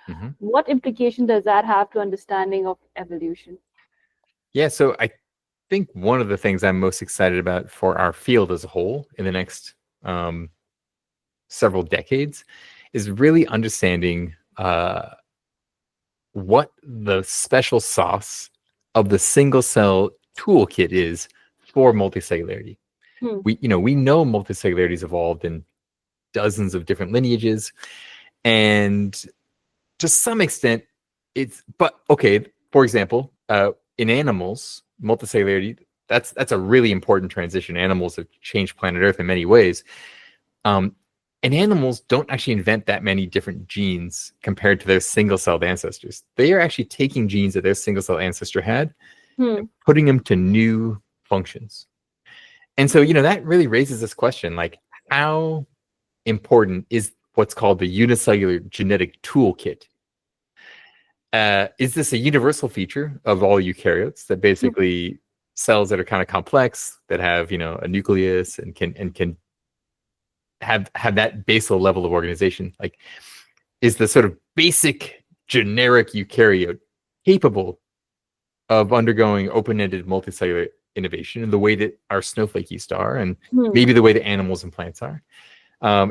Mhm. What implication does that have to understanding of evolution? Yeah. So I think one of the things I'm most excited about for our field as a whole in the next um, several decades is really understanding what the special sauce of the single cell toolkit is for multicellularity. Hmm. We know multicellularity has evolved in dozens of different lineages, and to some extent, but okay. For example, in animals, multicellularity that's a really important transition. Animals have changed planet Earth in many ways. Um, and animals don't actually invent that many different genes compared to their single-celled ancestors. They are actually taking genes that their single-cell ancestor had Hmm. and putting them to new functions. And so, that really raises this question, like, how important is what's called the unicellular genetic toolkit? Is this a universal feature of all eukaryotes that Hmm. basically cells that are kind of complex, that have, a nucleus and can have that basal level of organization? Like, is the sort of basic generic eukaryote capable of undergoing open-ended multicellular innovation in the way that our snowflake yeast are, and Hmm. maybe the way that animals and plants are?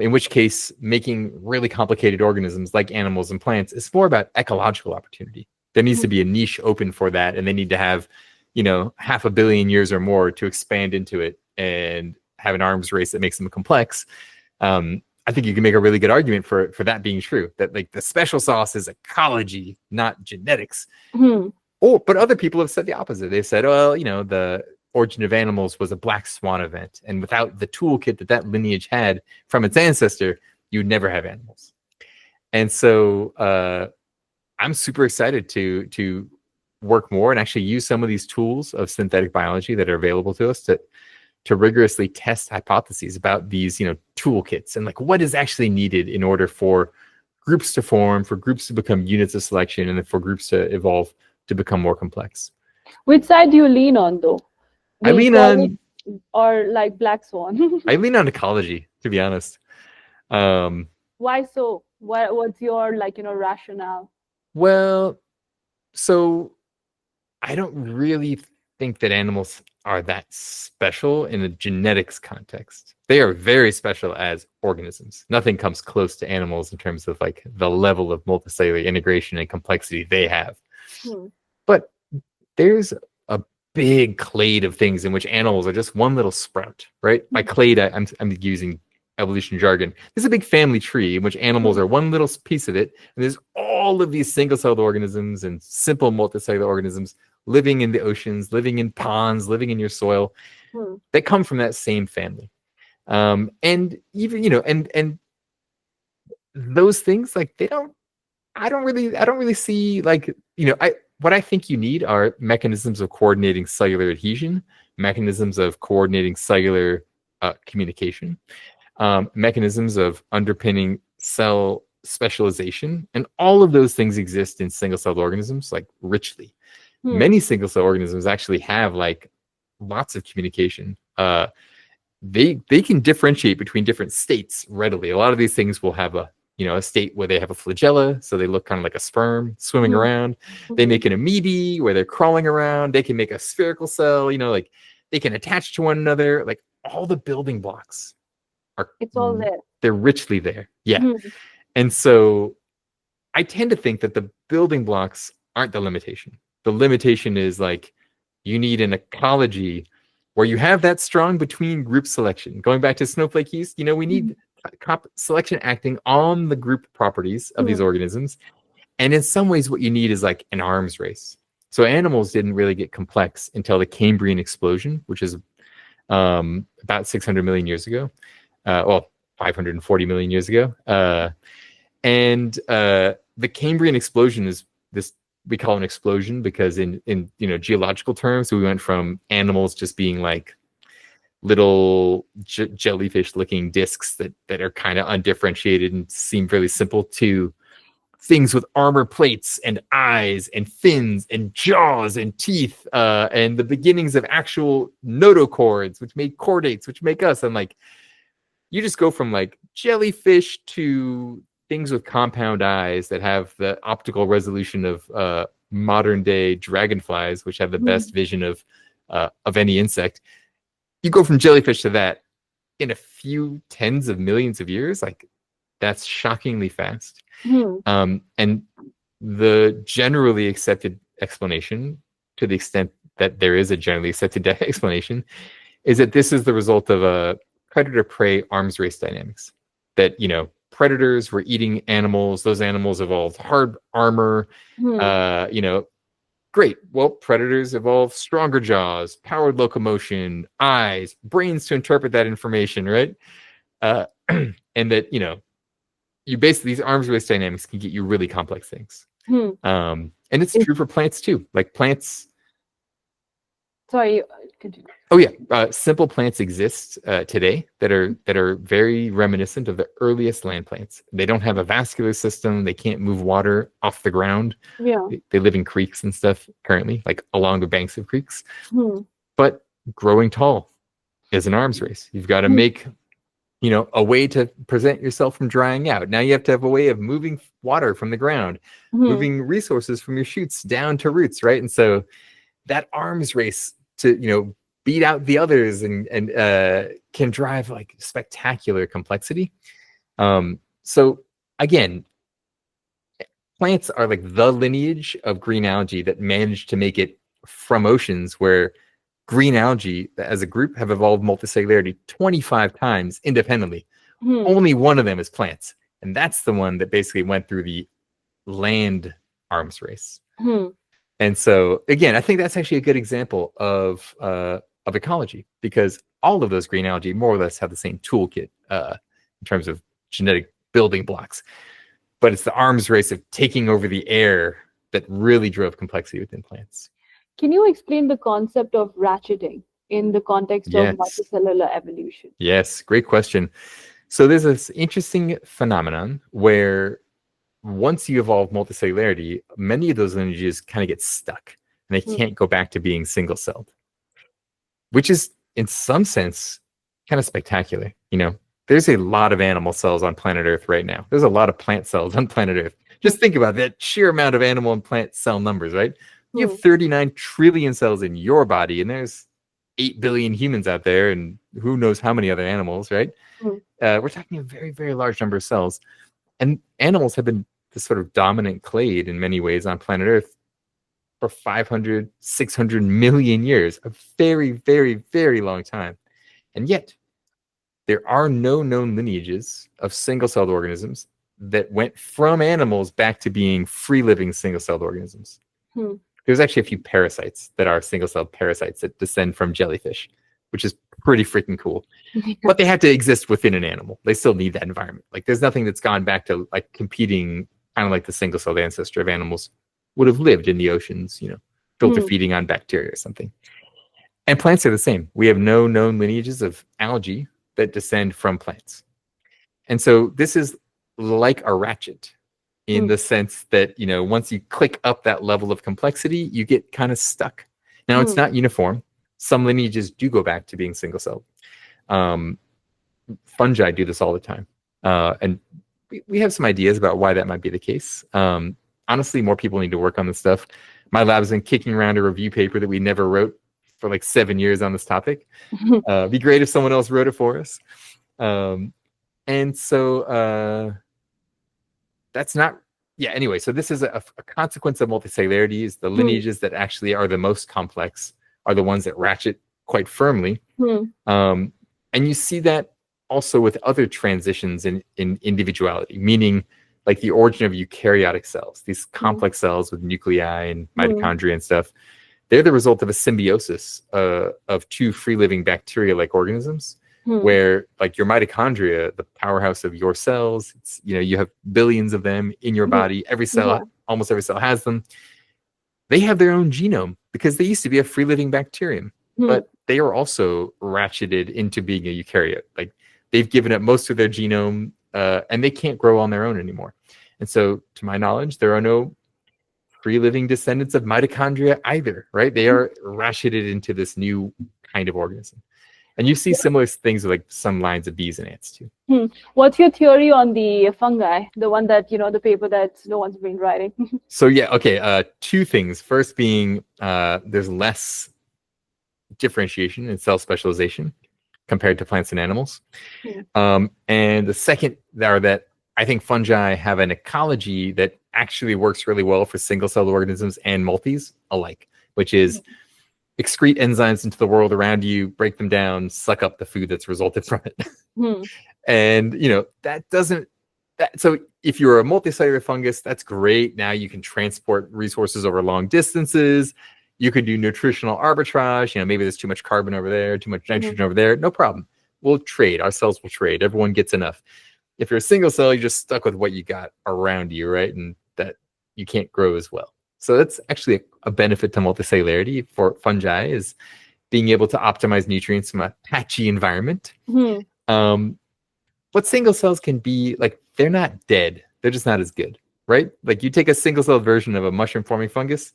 In which case, making really complicated organisms like animals and plants is more about ecological opportunity. There needs to Hmm. be a niche open for that, and they need to have, 500,000,000 years or more to expand into it and have an arms race that makes them complex. I think you can make a really good argument for that being true. That like the special sauce is ecology, not genetics. Hmm. But other people have said the opposite. They said, well, the origin of animals was a black swan event, and without the toolkit that lineage had from its ancestor, you'd never have animals. And so I'm super excited to work more and actually use some of these tools of synthetic biology that are available to us to rigorously test hypotheses about these, toolkits, and like what is actually needed in order for groups to form, for groups to become units of selection, and then for groups to evolve to become more complex. Which side do you lean on, though? I The lean ecology on or like black swan? I lean on ecology, to be honest. Um, Why so? What's your, like, rationale? well, so I don't really think that animals are that special in a genetics context. They are very special as organisms. Nothing comes close to animals in terms of like the level of multicellular integration and complexity they have. Hmm. But there's a big clade of things in which animals are just one little sprout, right? By Hmm. clade, I'm using evolution jargon, there's a big family tree in which animals are one little piece of it, and there's all of these single-celled organisms and simple multicellular organisms living in the oceans, living in ponds, living in your soil, that come from that same family. And even, and those things, like, I don't really see, like, what I think you need are mechanisms of coordinating cellular adhesion, mechanisms of coordinating cellular communication, mechanisms of underpinning cell specialization, and all of those things exist in single-celled organisms, like, richly. Many single-cell organisms actually have, like, lots of communication. They can differentiate between different states readily. A lot of these things will have a state where they have a flagella, so they look kind of like a sperm swimming around. They make an amoeba where they're crawling around. They can make a spherical cell, like, they can attach to one another. Like, all the building blocks are, It's all there. they're richly there. Yeah. And so I tend to think that the building blocks aren't the limitation. The limitation is, like, you need an ecology where you have that strong between group selection. Going back to snowflake yeast, we need selection acting on the group properties of these organisms. And in some ways, what you need is, like, an arms race. So animals didn't really get complex until the Cambrian explosion, which is about 600 million years ago. 540 million years ago. And the Cambrian explosion is this, we call it an explosion because in geological terms, we went from animals just being like little jellyfish looking discs that are kind of undifferentiated and seem fairly simple, to things with armor plates and eyes and fins and jaws and teeth, and the beginnings of actual notochords, which made chordates, which make us. And, like, you just go from, like, jellyfish to things with compound eyes that have the optical resolution of modern day dragonflies, which have the best vision of any insect. You go from jellyfish to that in a few tens of millions of years. Like, that's shockingly fast. And the generally accepted explanation, to the extent that there is a generally accepted explanation, is that this is the result of a predator-prey arms race dynamics. That, predators were eating animals. Those animals evolved hard armor. Great. Well, predators evolved stronger jaws, powered locomotion, eyes, brains to interpret that information, right? And that, you basically, these arms race dynamics can get you really complex things. And it's true for plants too. Like, plants. Sorry, continue. Oh yeah, simple plants exist today that are very reminiscent of the earliest land plants. They don't have a vascular system. They can't move water off the ground. Yeah. They live in creeks and stuff currently, like along the banks of creeks. But growing tall is an arms race. You've got to make, a way to present yourself from drying out. Now you have to have a way of moving water from the ground, moving resources from your shoots down to roots, right? And so that arms race to, beat out the others and can drive, like, spectacular complexity. So again, plants are like the lineage of green algae that managed to make it from oceans, where green algae as a group have evolved multicellularity 25 times independently. Only one of them is plants, and that's the one that basically went through the land arms race. And so again, I think that's actually a good example of ecology, because all of those green algae more or less have the same toolkit in terms of genetic building blocks. But it's the arms race of taking over the air that really drove complexity within plants. Can you explain the concept of ratcheting in the context of multicellular evolution? Yes, great question. So there's this interesting phenomenon where once you evolve multicellularity, many of those lineages kind of get stuck and they can't go back to being single-celled, which is in some sense kind of spectacular. There's a lot of animal cells on planet Earth right now. There's a lot of plant cells on planet Earth. Just think about that sheer amount of animal and plant cell numbers, right? You have 39 trillion cells in your body, and there's 8 billion humans out there, and who knows how many other animals, right? We're talking a very, very large number of cells. And animals have been the sort of dominant clade in many ways on planet Earth for 500, 600 million years, a very, very, very long time. And yet, there are no known lineages of single-celled organisms that went from animals back to being free-living single-celled organisms. Hmm. There's actually a few parasites that are single-celled parasites that descend from jellyfish, which is pretty freaking cool. But they have to exist within an animal. They still need that environment. Like there's nothing that's gone back to like competing, kind of like the single-celled ancestor of animals would have lived in the oceans, filter Hmm. feeding on bacteria or something. And plants are the same. We have no known lineages of algae that descend from plants. And so this is like a ratchet in Hmm. the sense that, once you click up that level of complexity, you get kind of stuck. Now, it's Hmm. not uniform. Some lineages do go back to being single-celled. Fungi do this all the time. And we have some ideas about why that might be the case. Honestly, more people need to work on this stuff. My lab's been kicking around a review paper that we never wrote for like 7 years on this topic. It'd be great if someone else wrote it for us. And so that's not, yeah, anyway, so this is a consequence of multicellularity is the lineages that actually are the most complex are the ones that ratchet quite firmly. And you see that also with other transitions in individuality, meaning like the origin of eukaryotic cells, these complex cells with nuclei and mitochondria and stuff. They're the result of a symbiosis of two free-living bacteria-like organisms, where like your mitochondria, the powerhouse of your cells, it's, you have billions of them in your body. Every cell, almost every cell has them. They have their own genome because they used to be a free-living bacterium, but they are also ratcheted into being a eukaryote. Like they've given up most of their genome and they can't grow on their own anymore. And so, to my knowledge, there are no free-living descendants of mitochondria either, right? They are ratcheted into this new kind of organism. And you see similar things with like some lines of bees and ants too. What's your theory on the fungi? The one that, the paper that no one's been writing. So yeah, okay. Two things. First being there's less differentiation and cell specialization compared to plants and animals. And the second are that I think fungi have an ecology that actually works really well for single-celled organisms and multis alike, which is excrete enzymes into the world around you, break them down, suck up the food that's resulted from it. And, that doesn't, so if you're a multicellular fungus, that's great. Now you can transport resources over long distances. You could do nutritional arbitrage. Maybe there's too much carbon over there, too much nitrogen over there. No problem. We'll trade. Our cells will trade. Everyone gets enough. If you're a single cell, you're just stuck with what you got around you, right? And that you can't grow as well. So that's actually a benefit to multicellularity for fungi is being able to optimize nutrients from a patchy environment. What single cells can be, like, they're not dead. They're just not as good, right? Like you take a single cell version of a mushroom forming fungus,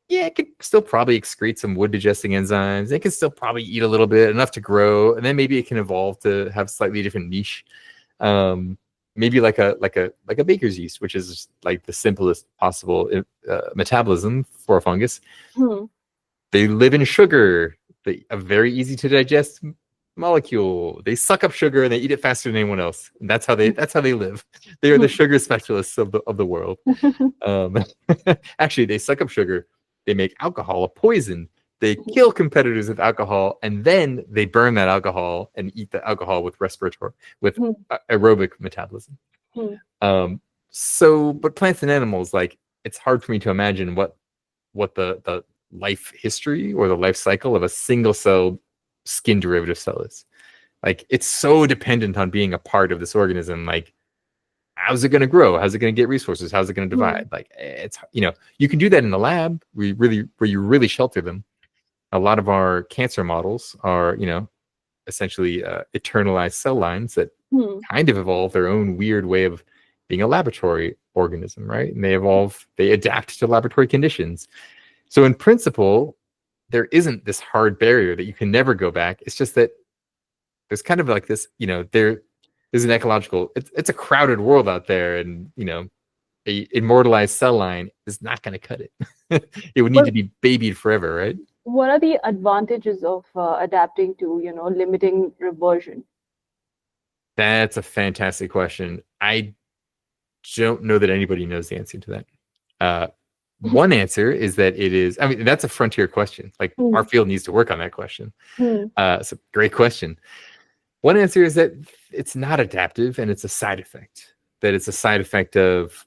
yeah, it could still probably excrete some wood digesting enzymes. It can still probably eat a little bit, enough to grow, and then maybe it can evolve to have slightly different niche. Maybe like a baker's yeast, which is like the simplest possible metabolism for a fungus. They live in sugar, a very easy to digest molecule. They suck up sugar and they eat it faster than anyone else. And that's how they live. They are the sugar specialists of the world. Actually, they suck up sugar. They make alcohol a poison. They kill competitors with alcohol, and then they burn that alcohol and eat the alcohol with aerobic metabolism. But plants and animals, like, it's hard for me to imagine what the life history or the life cycle of a single cell skin derivative cell is. Like, it's so dependent on being a part of this organism. Like, how's it going to grow? How's it going to get resources? How's it going to divide? Like, it's, you can do that in the lab where you really shelter them. A lot of our cancer models are, essentially eternalized cell lines that kind of evolve their own weird way of being a laboratory organism, right? And they adapt to laboratory conditions. So in principle, there isn't this hard barrier that you can never go back. It's just that there's kind of like this, there's an ecological, it's a crowded world out there, and, a immortalized cell line is not going to cut it. It would need to be babied forever, right? What are the advantages of adapting to, limiting reversion? That's a fantastic question. I don't know that anybody knows the answer to that. One answer is that that's a frontier question. Like, our field needs to work on that question. It's a great question. One answer is that it's not adaptive and it's a side effect. That it's a side effect of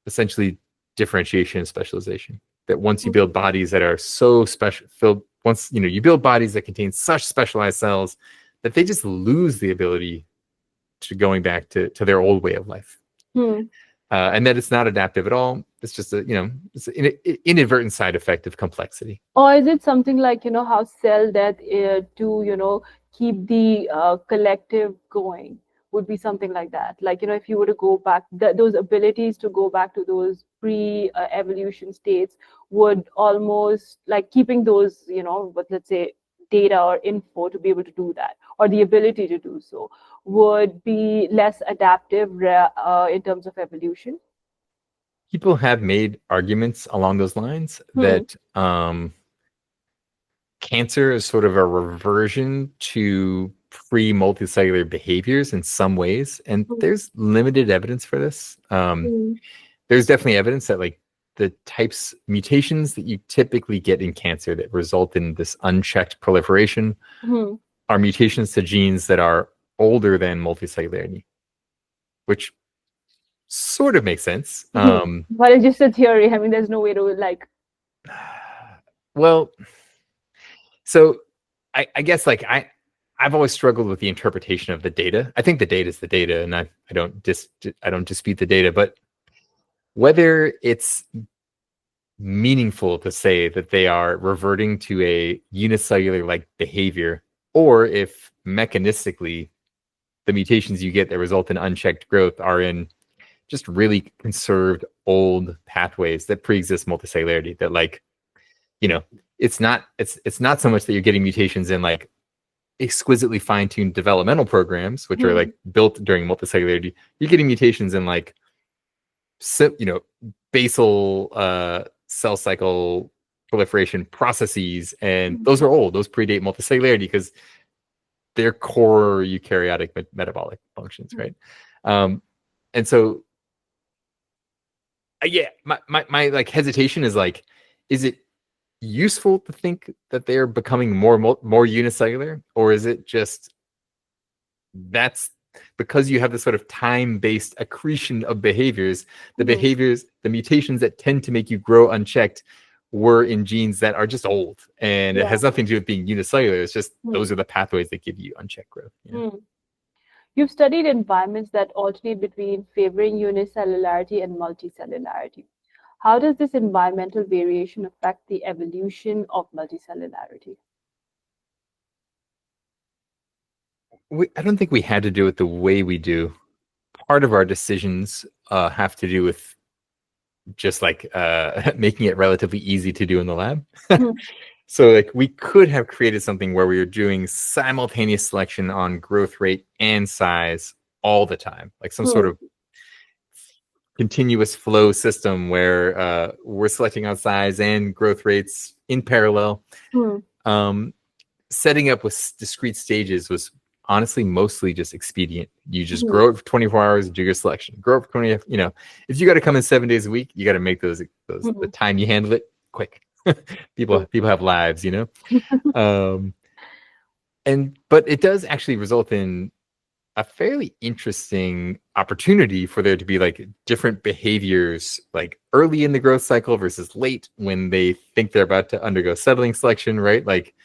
essentially differentiation and specialization. That once you build bodies that are so special, once you build bodies that contain such specialized cells that they just lose the ability to going back to their old way of life. Hmm. And that it's not adaptive at all. It's just it's an inadvertent side effect of complexity. Or is it something like, how cell death to, keep the collective going would be something like that? Like, if you were to go back, those abilities to go back to those pre-evolution states would almost like keeping those, but let's say data or info to be able to do that, or the ability to do so, would be less adaptive in terms of evolution. People have made arguments along those lines Hmm. that cancer is sort of a reversion to pre-multicellular behaviors in some ways, and Hmm. there's limited evidence for this. Hmm. There's definitely evidence that like the types mutations that you typically get in cancer that result in this unchecked proliferation Hmm. are mutations to genes that are older than multicellularity, which sort of makes sense. But it's just a theory. I mean, there's no way to like. Well, so I guess like I've always struggled with the interpretation of the data. I think the data is the data, and I don't dispute the data, but whether it's meaningful to say that they are reverting to a unicellular like behavior, or if mechanistically the mutations you get that result in unchecked growth are in just really conserved old pathways that pre-exist multicellularity, that like it's not so much that you're getting mutations in like exquisitely fine-tuned developmental programs which are Hmm. like built during multicellularity. You're getting mutations in like basal cell cycle proliferation processes, and those are old. Those predate multicellularity because they're core eukaryotic metabolic functions, right? um, and so yeah, my like hesitation is like, is it useful to think that they're becoming more unicellular, or is it just that's because you have this sort of time-based accretion of behaviors, Hmm. the mutations that tend to make you grow unchecked were in genes that are just old, and it Yeah. has nothing to do with being unicellular. It's just Hmm. those are the pathways that give you unchecked growth. Hmm. You've studied environments that alternate between favoring unicellularity and multicellularity. How does this environmental variation affect the evolution of multicellularity? I don't think we had to do it the way we do. Part of our decisions have to do with just like making it relatively easy to do in the lab. Hmm. So like we could have created something where we were doing simultaneous selection on growth rate and size all the time, like some sort Hmm. of continuous flow system where we're selecting on size and growth rates in parallel. Hmm. Um, Setting up with discrete stages was honestly mostly just expedient. You just Hmm. grow it for 24 hours, do your selection. Grow it for 20, if you got to come in 7 days a week, you got to make those the Hmm. time you handle it quick. People have lives. Um, but it does actually result in a fairly interesting opportunity for there to be like different behaviors like early in the growth cycle versus late when they think they're about to undergo settling selection, right? Like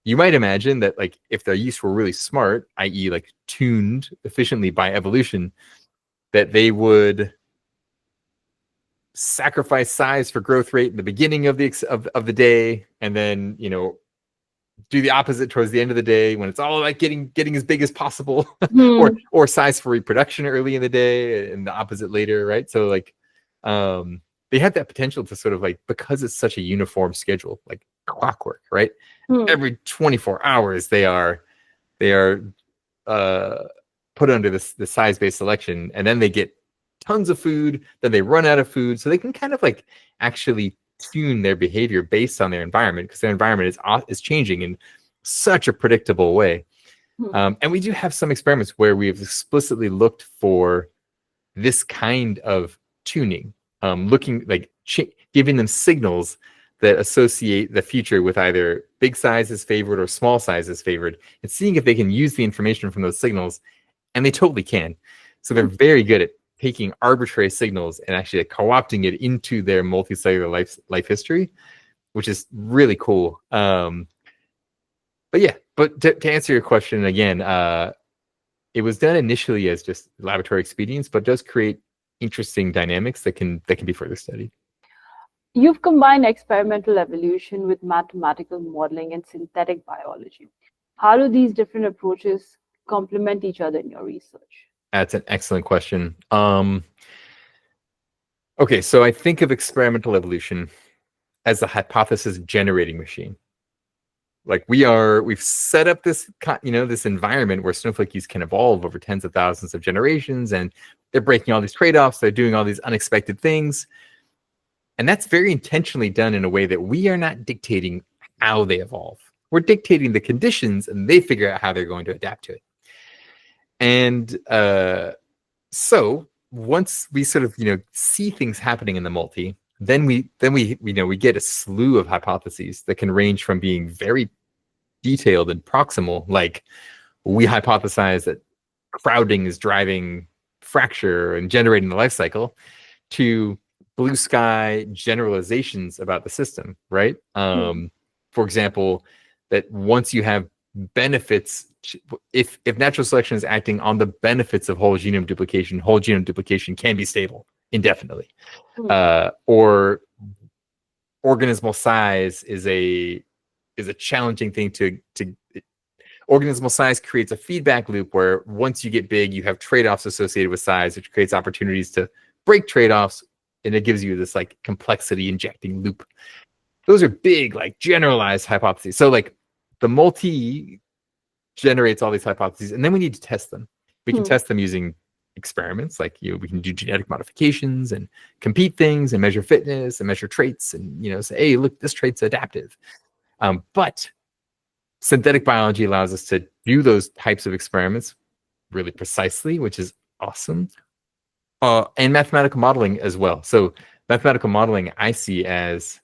you might imagine that like if their yeast were really smart, i.e. like tuned efficiently by evolution, that they would sacrifice size for growth rate in the beginning of of the day, and then do the opposite towards the end of the day when it's all about getting as big as possible, Hmm. or size for reproduction early in the day and the opposite later, right? So like they had that potential to sort of like, because it's such a uniform schedule, like clockwork, right? Hmm. Every 24 hours they are uh put under the size-based selection, and then they get tons of food, then they run out of food, so they can kind of like actually tune their behavior based on their environment, because their environment is changing in such a predictable way. Hmm. And we do have some experiments where we've explicitly looked for this kind of tuning, looking like giving them signals that associate the future with either big size is favored or small size is favored, and seeing if they can use the information from those signals. And they totally can. So they're very good at taking arbitrary signals and actually co-opting it into their multicellular life history, which is really cool. But yeah, but to answer your question again, it was done initially as just laboratory expedients, but does create interesting dynamics that can be further studied. You've combined experimental evolution with mathematical modeling and synthetic biology. How do these different approaches complement each other in your research? That's an excellent question. Okay, so I think of experimental evolution as a hypothesis generating machine. Like we've set up this, this environment where snowflake yeast can evolve over tens of thousands of generations, and they're breaking all these trade-offs. They're doing all these unexpected things. And that's very intentionally done in a way that we are not dictating how they evolve. We're dictating the conditions, and they figure out how they're going to adapt to it. And so once we sort of see things happening in the multi, then we get a slew of hypotheses that can range from being very detailed and proximal, like we hypothesize that crowding is driving fracture and generating the life cycle, to blue sky generalizations about the system, right? For example, that once you have benefits, if natural selection is acting on the benefits of whole genome duplication can be stable indefinitely. Or organismal size is a challenging thing to organismal size creates a feedback loop where once you get big, you have trade-offs associated with size, which creates opportunities to break trade-offs, and it gives you this like complexity injecting loop. Those are big, like generalized hypotheses. So like the multi generates all these hypotheses, and then we need to test them. We can test them using experiments, like we can do genetic modifications and compete things and measure fitness and measure traits and say, hey, look, this trait's adaptive. But synthetic biology allows us to do those types of experiments really precisely, which is awesome. And mathematical modeling as well. So mathematical modeling I see as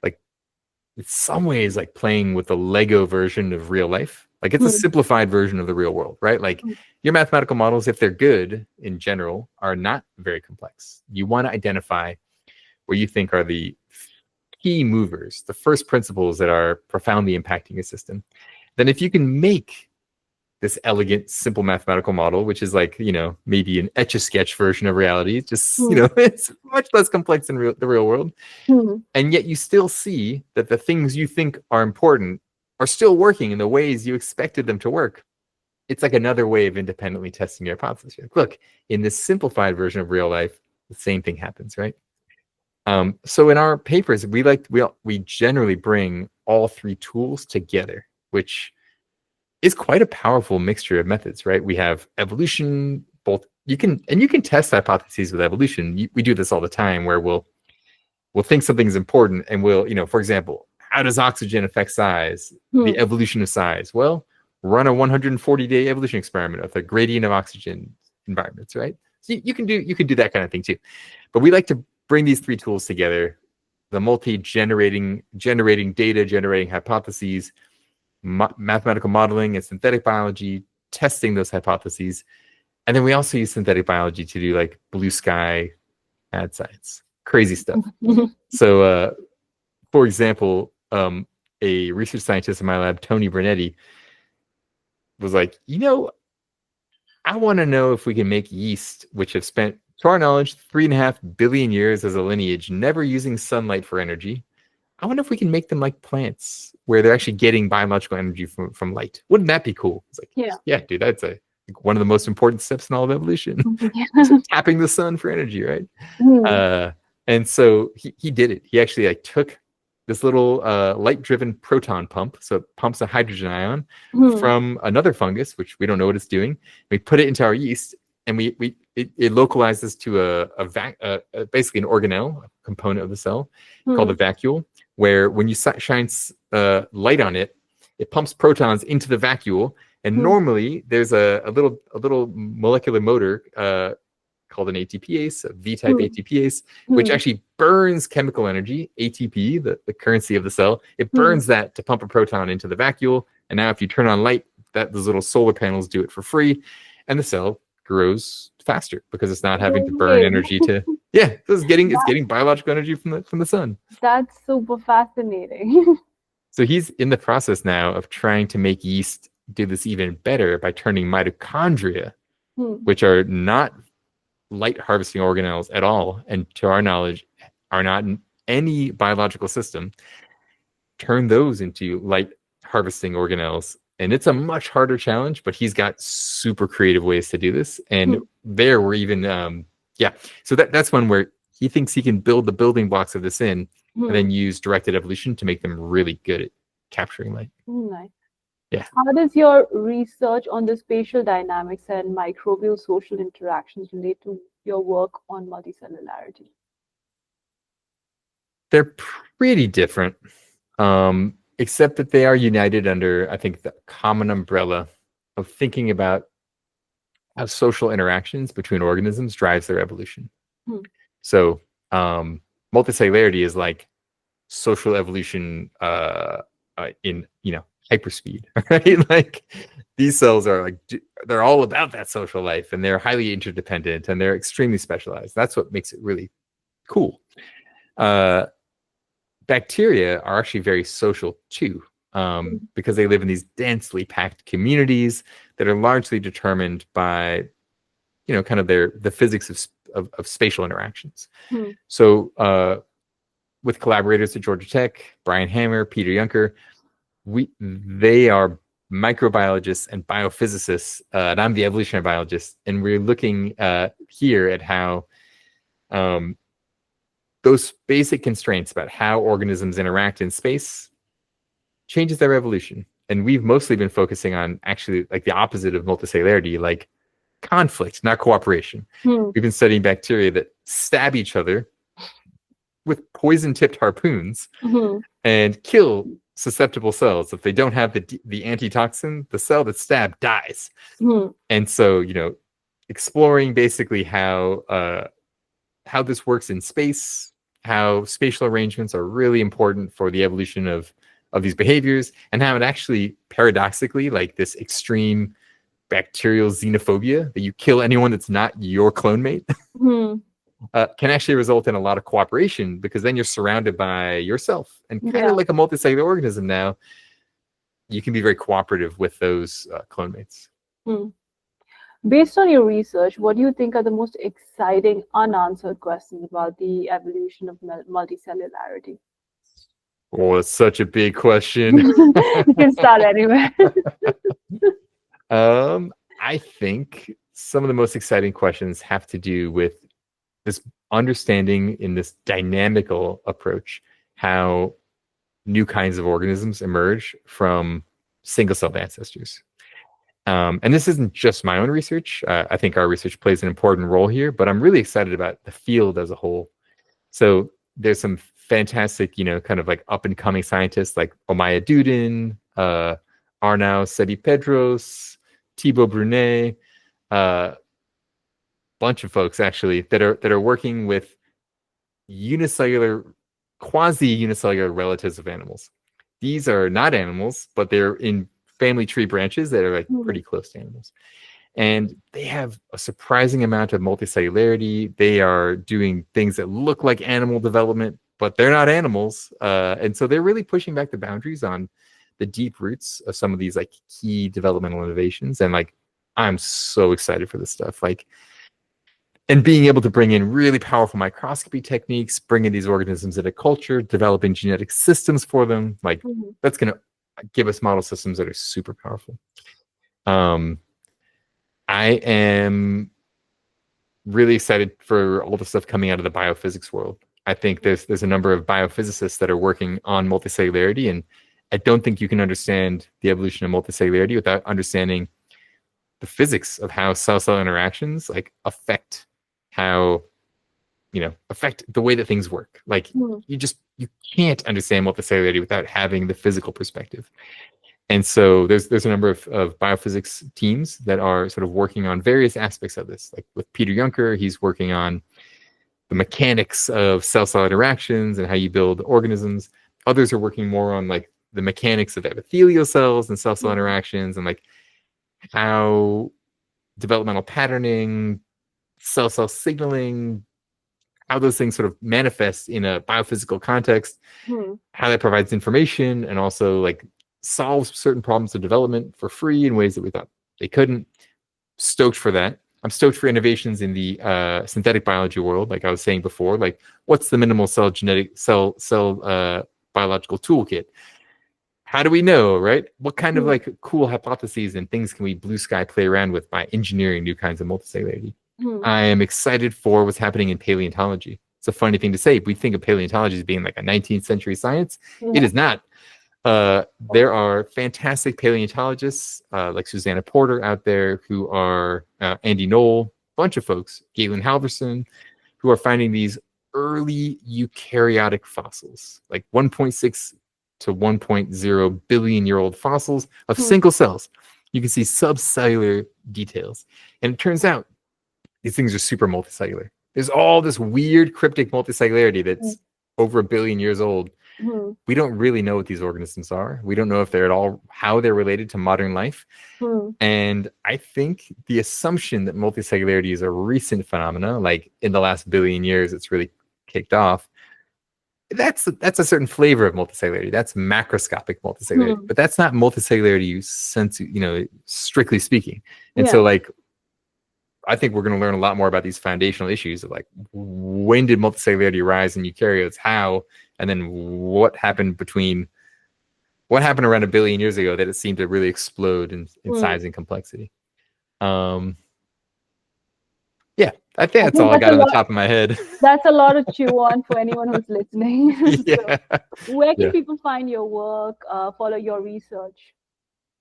like, in some ways, like playing with the Lego version of real life. Like it's a simplified version of the real world, right? Like your mathematical models, if they're good in general, are not very complex. You want to identify where you think are the key movers, the first principles that are profoundly impacting your system. Then if you can make this elegant, simple mathematical model, which is like, maybe an Etch-a-Sketch version of reality, just, it's much less complex than the real world. And yet you still see that the things you think are important are still working in the ways you expected them to work. It's like another way of independently testing your hypothesis. Like, look, in this simplified version of real life, the same thing happens, right? So in our papers, we generally bring all three tools together, which is quite a powerful mixture of methods, right? We have evolution, you can test hypotheses with evolution. We do this all the time, where we'll think something's important, and we'll, for example, how does oxygen affect size? The evolution of size. Well, run a 140-day evolution experiment with a gradient of oxygen environments, right? So you can do that kind of thing too. But we like to bring these three tools together: the multi-generating data, generating hypotheses, mathematical modeling and synthetic biology, testing those hypotheses. And then we also use synthetic biology to do like blue sky ad science, crazy stuff. So, for example, a research scientist in my lab, Tony Bernetti, was like, I want to know if we can make yeast, which have spent, to our knowledge, 3.5 billion years as a lineage, never using sunlight for energy. I wonder if we can make them like plants, where they're actually getting biological energy from light. Wouldn't that be cool? It's like, yeah, dude, that's one of the most important steps in all of evolution. Tapping the sun for energy, right? And so he did it. He actually took this little light-driven proton pump, so it pumps a hydrogen ion from another fungus, which we don't know what it's doing. We put it into our yeast, and it localizes to basically an organelle, a component of the cell called a vacuole, where when you shine light on it, it pumps protons into the vacuole. And normally there's a little molecular motor called an ATPase, a V-type Hmm. ATPase, which Hmm. actually burns chemical energy, ATP, the currency of the cell. It Hmm. burns that to pump a proton into the vacuole. And now if you turn on light, those little solar panels do it for free. And the cell grows faster because it's not having No to burn way. energy to, yeah, so it's That, getting biological energy from the sun. that's super fascinating. So he's in the process now of trying to make yeast do this even better by turning mitochondria, Hmm. which are not light harvesting organelles at all, and to our knowledge, are not in any biological system, turn those into light harvesting organelles. And it's a much harder challenge, but he's got super creative ways to do this. And Hmm. there we're even, yeah. So that's one where he thinks he can build the building blocks of this in and Hmm. then use directed evolution to make them really good at capturing light. Nice. Yeah. How does your research on the spatial dynamics and microbial social interactions relate to your work on multicellularity? They're pretty different, except that they are united under, I think, the common umbrella of thinking about how social interactions between organisms drives their evolution. Hmm. So multicellularity is like social evolution in hyperspeed, right? Like these cells are like they're all about that social life, and they're highly interdependent, and they're extremely specialized. That's what makes it really cool. Bacteria are actually very social too, because they live in these densely packed communities that are largely determined by, kind of the physics of spatial interactions. Hmm. So with collaborators at Georgia Tech, Brian Hammer, Peter Juncker, they are microbiologists and biophysicists, and I'm the evolutionary biologist, and we're looking here at how those basic constraints about how organisms interact in space changes their evolution. And we've mostly been focusing on actually like the opposite of multicellularity, like conflict, not cooperation. Hmm. We've been studying bacteria that stab each other with poison-tipped harpoons Hmm. and kill susceptible cells. If they don't have the antitoxin, the cell that's stabbed dies. Hmm. And so, exploring basically how this works in space, how spatial arrangements are really important for the evolution of these behaviors, and how it actually paradoxically, like this extreme bacterial xenophobia that you kill anyone that's not your clone mate, Hmm. can actually result in a lot of cooperation, because then you're surrounded by yourself, and kind of Yeah. like a multicellular organism now, you can be very cooperative with those clone mates. Hmm. Based on your research, what do you think are the most exciting unanswered questions about the evolution of multicellularity? Oh, it's such a big question. You can start anywhere. I think some of the most exciting questions have to do with this understanding in this dynamical approach how new kinds of organisms emerge from single-celled ancestors. And this isn't just my own research. I think our research plays an important role here, but I'm really excited about the field as a whole. So there's some fantastic, kind of like up and coming scientists like Omaya Dudin, Arnau Sedi-Pedros, Thibaut Brunet, bunch of folks actually that are working with unicellular, quasi-unicellular relatives of animals. These are not animals, but they're in family tree branches that are like Hmm. pretty close to animals. And they have a surprising amount of multicellularity. They are doing things that look like animal development, but they're not animals. And so they're really pushing back the boundaries on the deep roots of some of these like key developmental innovations. And like, I'm so excited for this stuff. Like, and being able to bring in really powerful microscopy techniques, bringing these organisms into culture, developing genetic systems for them, like Hmm. that's going to give us model systems that are super powerful. I am really excited for all the stuff coming out of the biophysics world. I think there's a number of biophysicists that are working on multicellularity, and I don't think you can understand the evolution of multicellularity without understanding the physics of how cell-cell interactions like affect how affect the way that things work. Like Hmm. you can't understand multicellularity without having the physical perspective. And so there's a number of biophysics teams that are sort of working on various aspects of this. Like with Peter Juncker, he's working on the mechanics of cell-cell interactions and how you build organisms. Others are working more on like the mechanics of epithelial cells and cell-cell interactions and like how developmental patterning, cell-cell signaling, how those things sort of manifest in a biophysical context, how that provides information and also like solves certain problems of development for free in ways that we thought they couldn't. Stoked for that. I'm stoked for innovations in the synthetic biology world. Like I was saying before, like what's the minimal cell biological toolkit? How do we know, right? What kind of like cool hypotheses and things can we blue sky play around with by engineering new kinds of multicellularity? I am excited for what's happening in paleontology. It's a funny thing to say. We think of paleontology as being like a 19th century science. It is not. There are fantastic paleontologists like Susanna Porter out there who are Andy Knoll, a bunch of folks, Galen Halverson, who are finding these early eukaryotic fossils, like 1.6 to 1.0 billion year old fossils of single cells. You can see subcellular details. And it turns out these things are super multicellular. There's all this weird cryptic multicellularity that's over 1 billion years old. We don't really know what these organisms are. We don't know if they're at all how they're related to modern life. And I think the assumption that multicellularity is a recent phenomena, like in the last 1 billion years, it's really kicked off. That's a certain flavor of multicellularity. That's macroscopic multicellularity, but that's not multicellularity strictly speaking. And so like, I think we're going to learn a lot more about these foundational issues of like, when did multicellularity rise in eukaryotes? How? And then what happened around 1 billion years ago that it seemed to really explode in size and complexity? Yeah, I think that's all I got on the top of my head. That's a lot to chew on for anyone who's listening. Yeah. So where can people find your work, follow your research?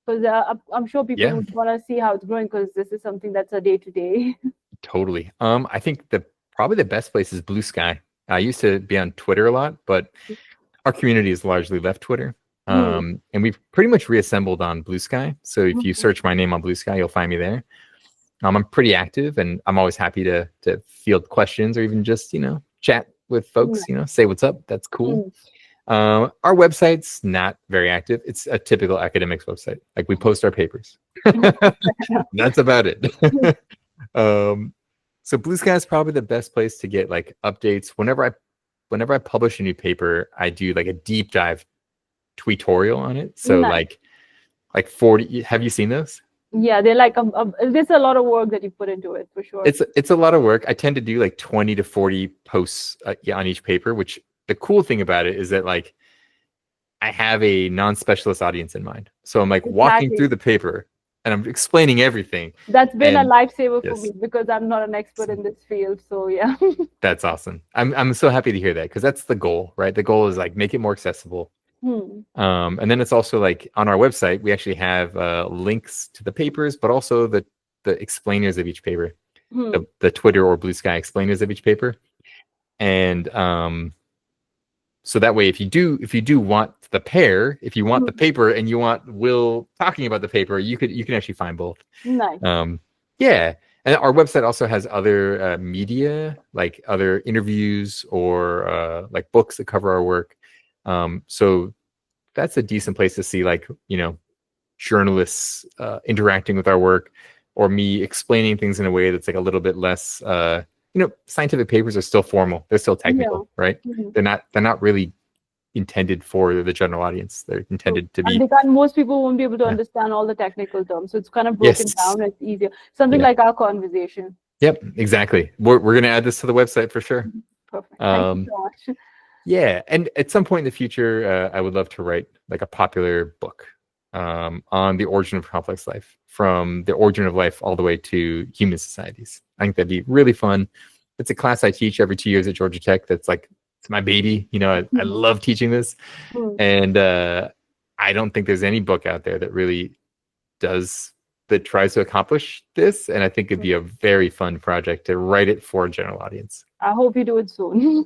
Because I'm sure people would want to see how it's growing, because this is something that's a day-to-day. Totally. I think probably the best place is Blue Sky. I used to be on Twitter a lot, but our community has largely left Twitter. And we've pretty much reassembled on Blue Sky. So if you search my name on Blue Sky, you'll find me there. I'm pretty active, and I'm always happy to field questions or even just, chat with folks, say what's up. That's cool. Our website's not very active. It's a typical academics website. Like we post our papers. That's about it. So Blue Sky is probably the best place to get like updates. Whenever I publish a new paper, I do like a deep dive tutorial on it. So like 40. Have you seen those? Yeah, they're like there's a lot of work that you put into it for sure. It's a lot of work. I tend to do like 20 to 40 posts on each paper, which the cool thing about it is that like I have a non-specialist audience in mind. So I'm like walking through the paper and I'm explaining everything. That's been a lifesaver for me because I'm not an expert in this field. So yeah. That's awesome. I'm so happy to hear that, because that's the goal, right? The goal is like make it more accessible. And then it's also like on our website, we actually have links to the papers, but also the explainers of each paper, the Twitter or Blue Sky explainers of each paper. And so that way, if you do want the pair, if you want the paper and you want Will talking about the paper, you can actually find both. Nice. Yeah. And our website also has other media, like other interviews or like books that cover our work. So that's a decent place to see, like, journalists interacting with our work, or me explaining things in a way that's like a little bit less, scientific papers are still formal. They're still technical, right? They're not really intended for the general audience. They're intended to be. Most people won't be able to understand all the technical terms. So it's kind of broken down. It's easier. Something like our conversation. Yep, exactly. We're going to add this to the website for sure. Perfect. Thank you so much. Yeah, and at some point in the future, I would love to write like a popular book on the origin of complex life, from the origin of life all the way to human societies. I think that'd be really fun. It's a class I teach every 2 years at Georgia Tech. That's like, it's my baby. I love teaching this. And I don't think there's any book out there that really tries to accomplish this. And I think it'd be a very fun project to write it for a general audience. I hope you do it soon.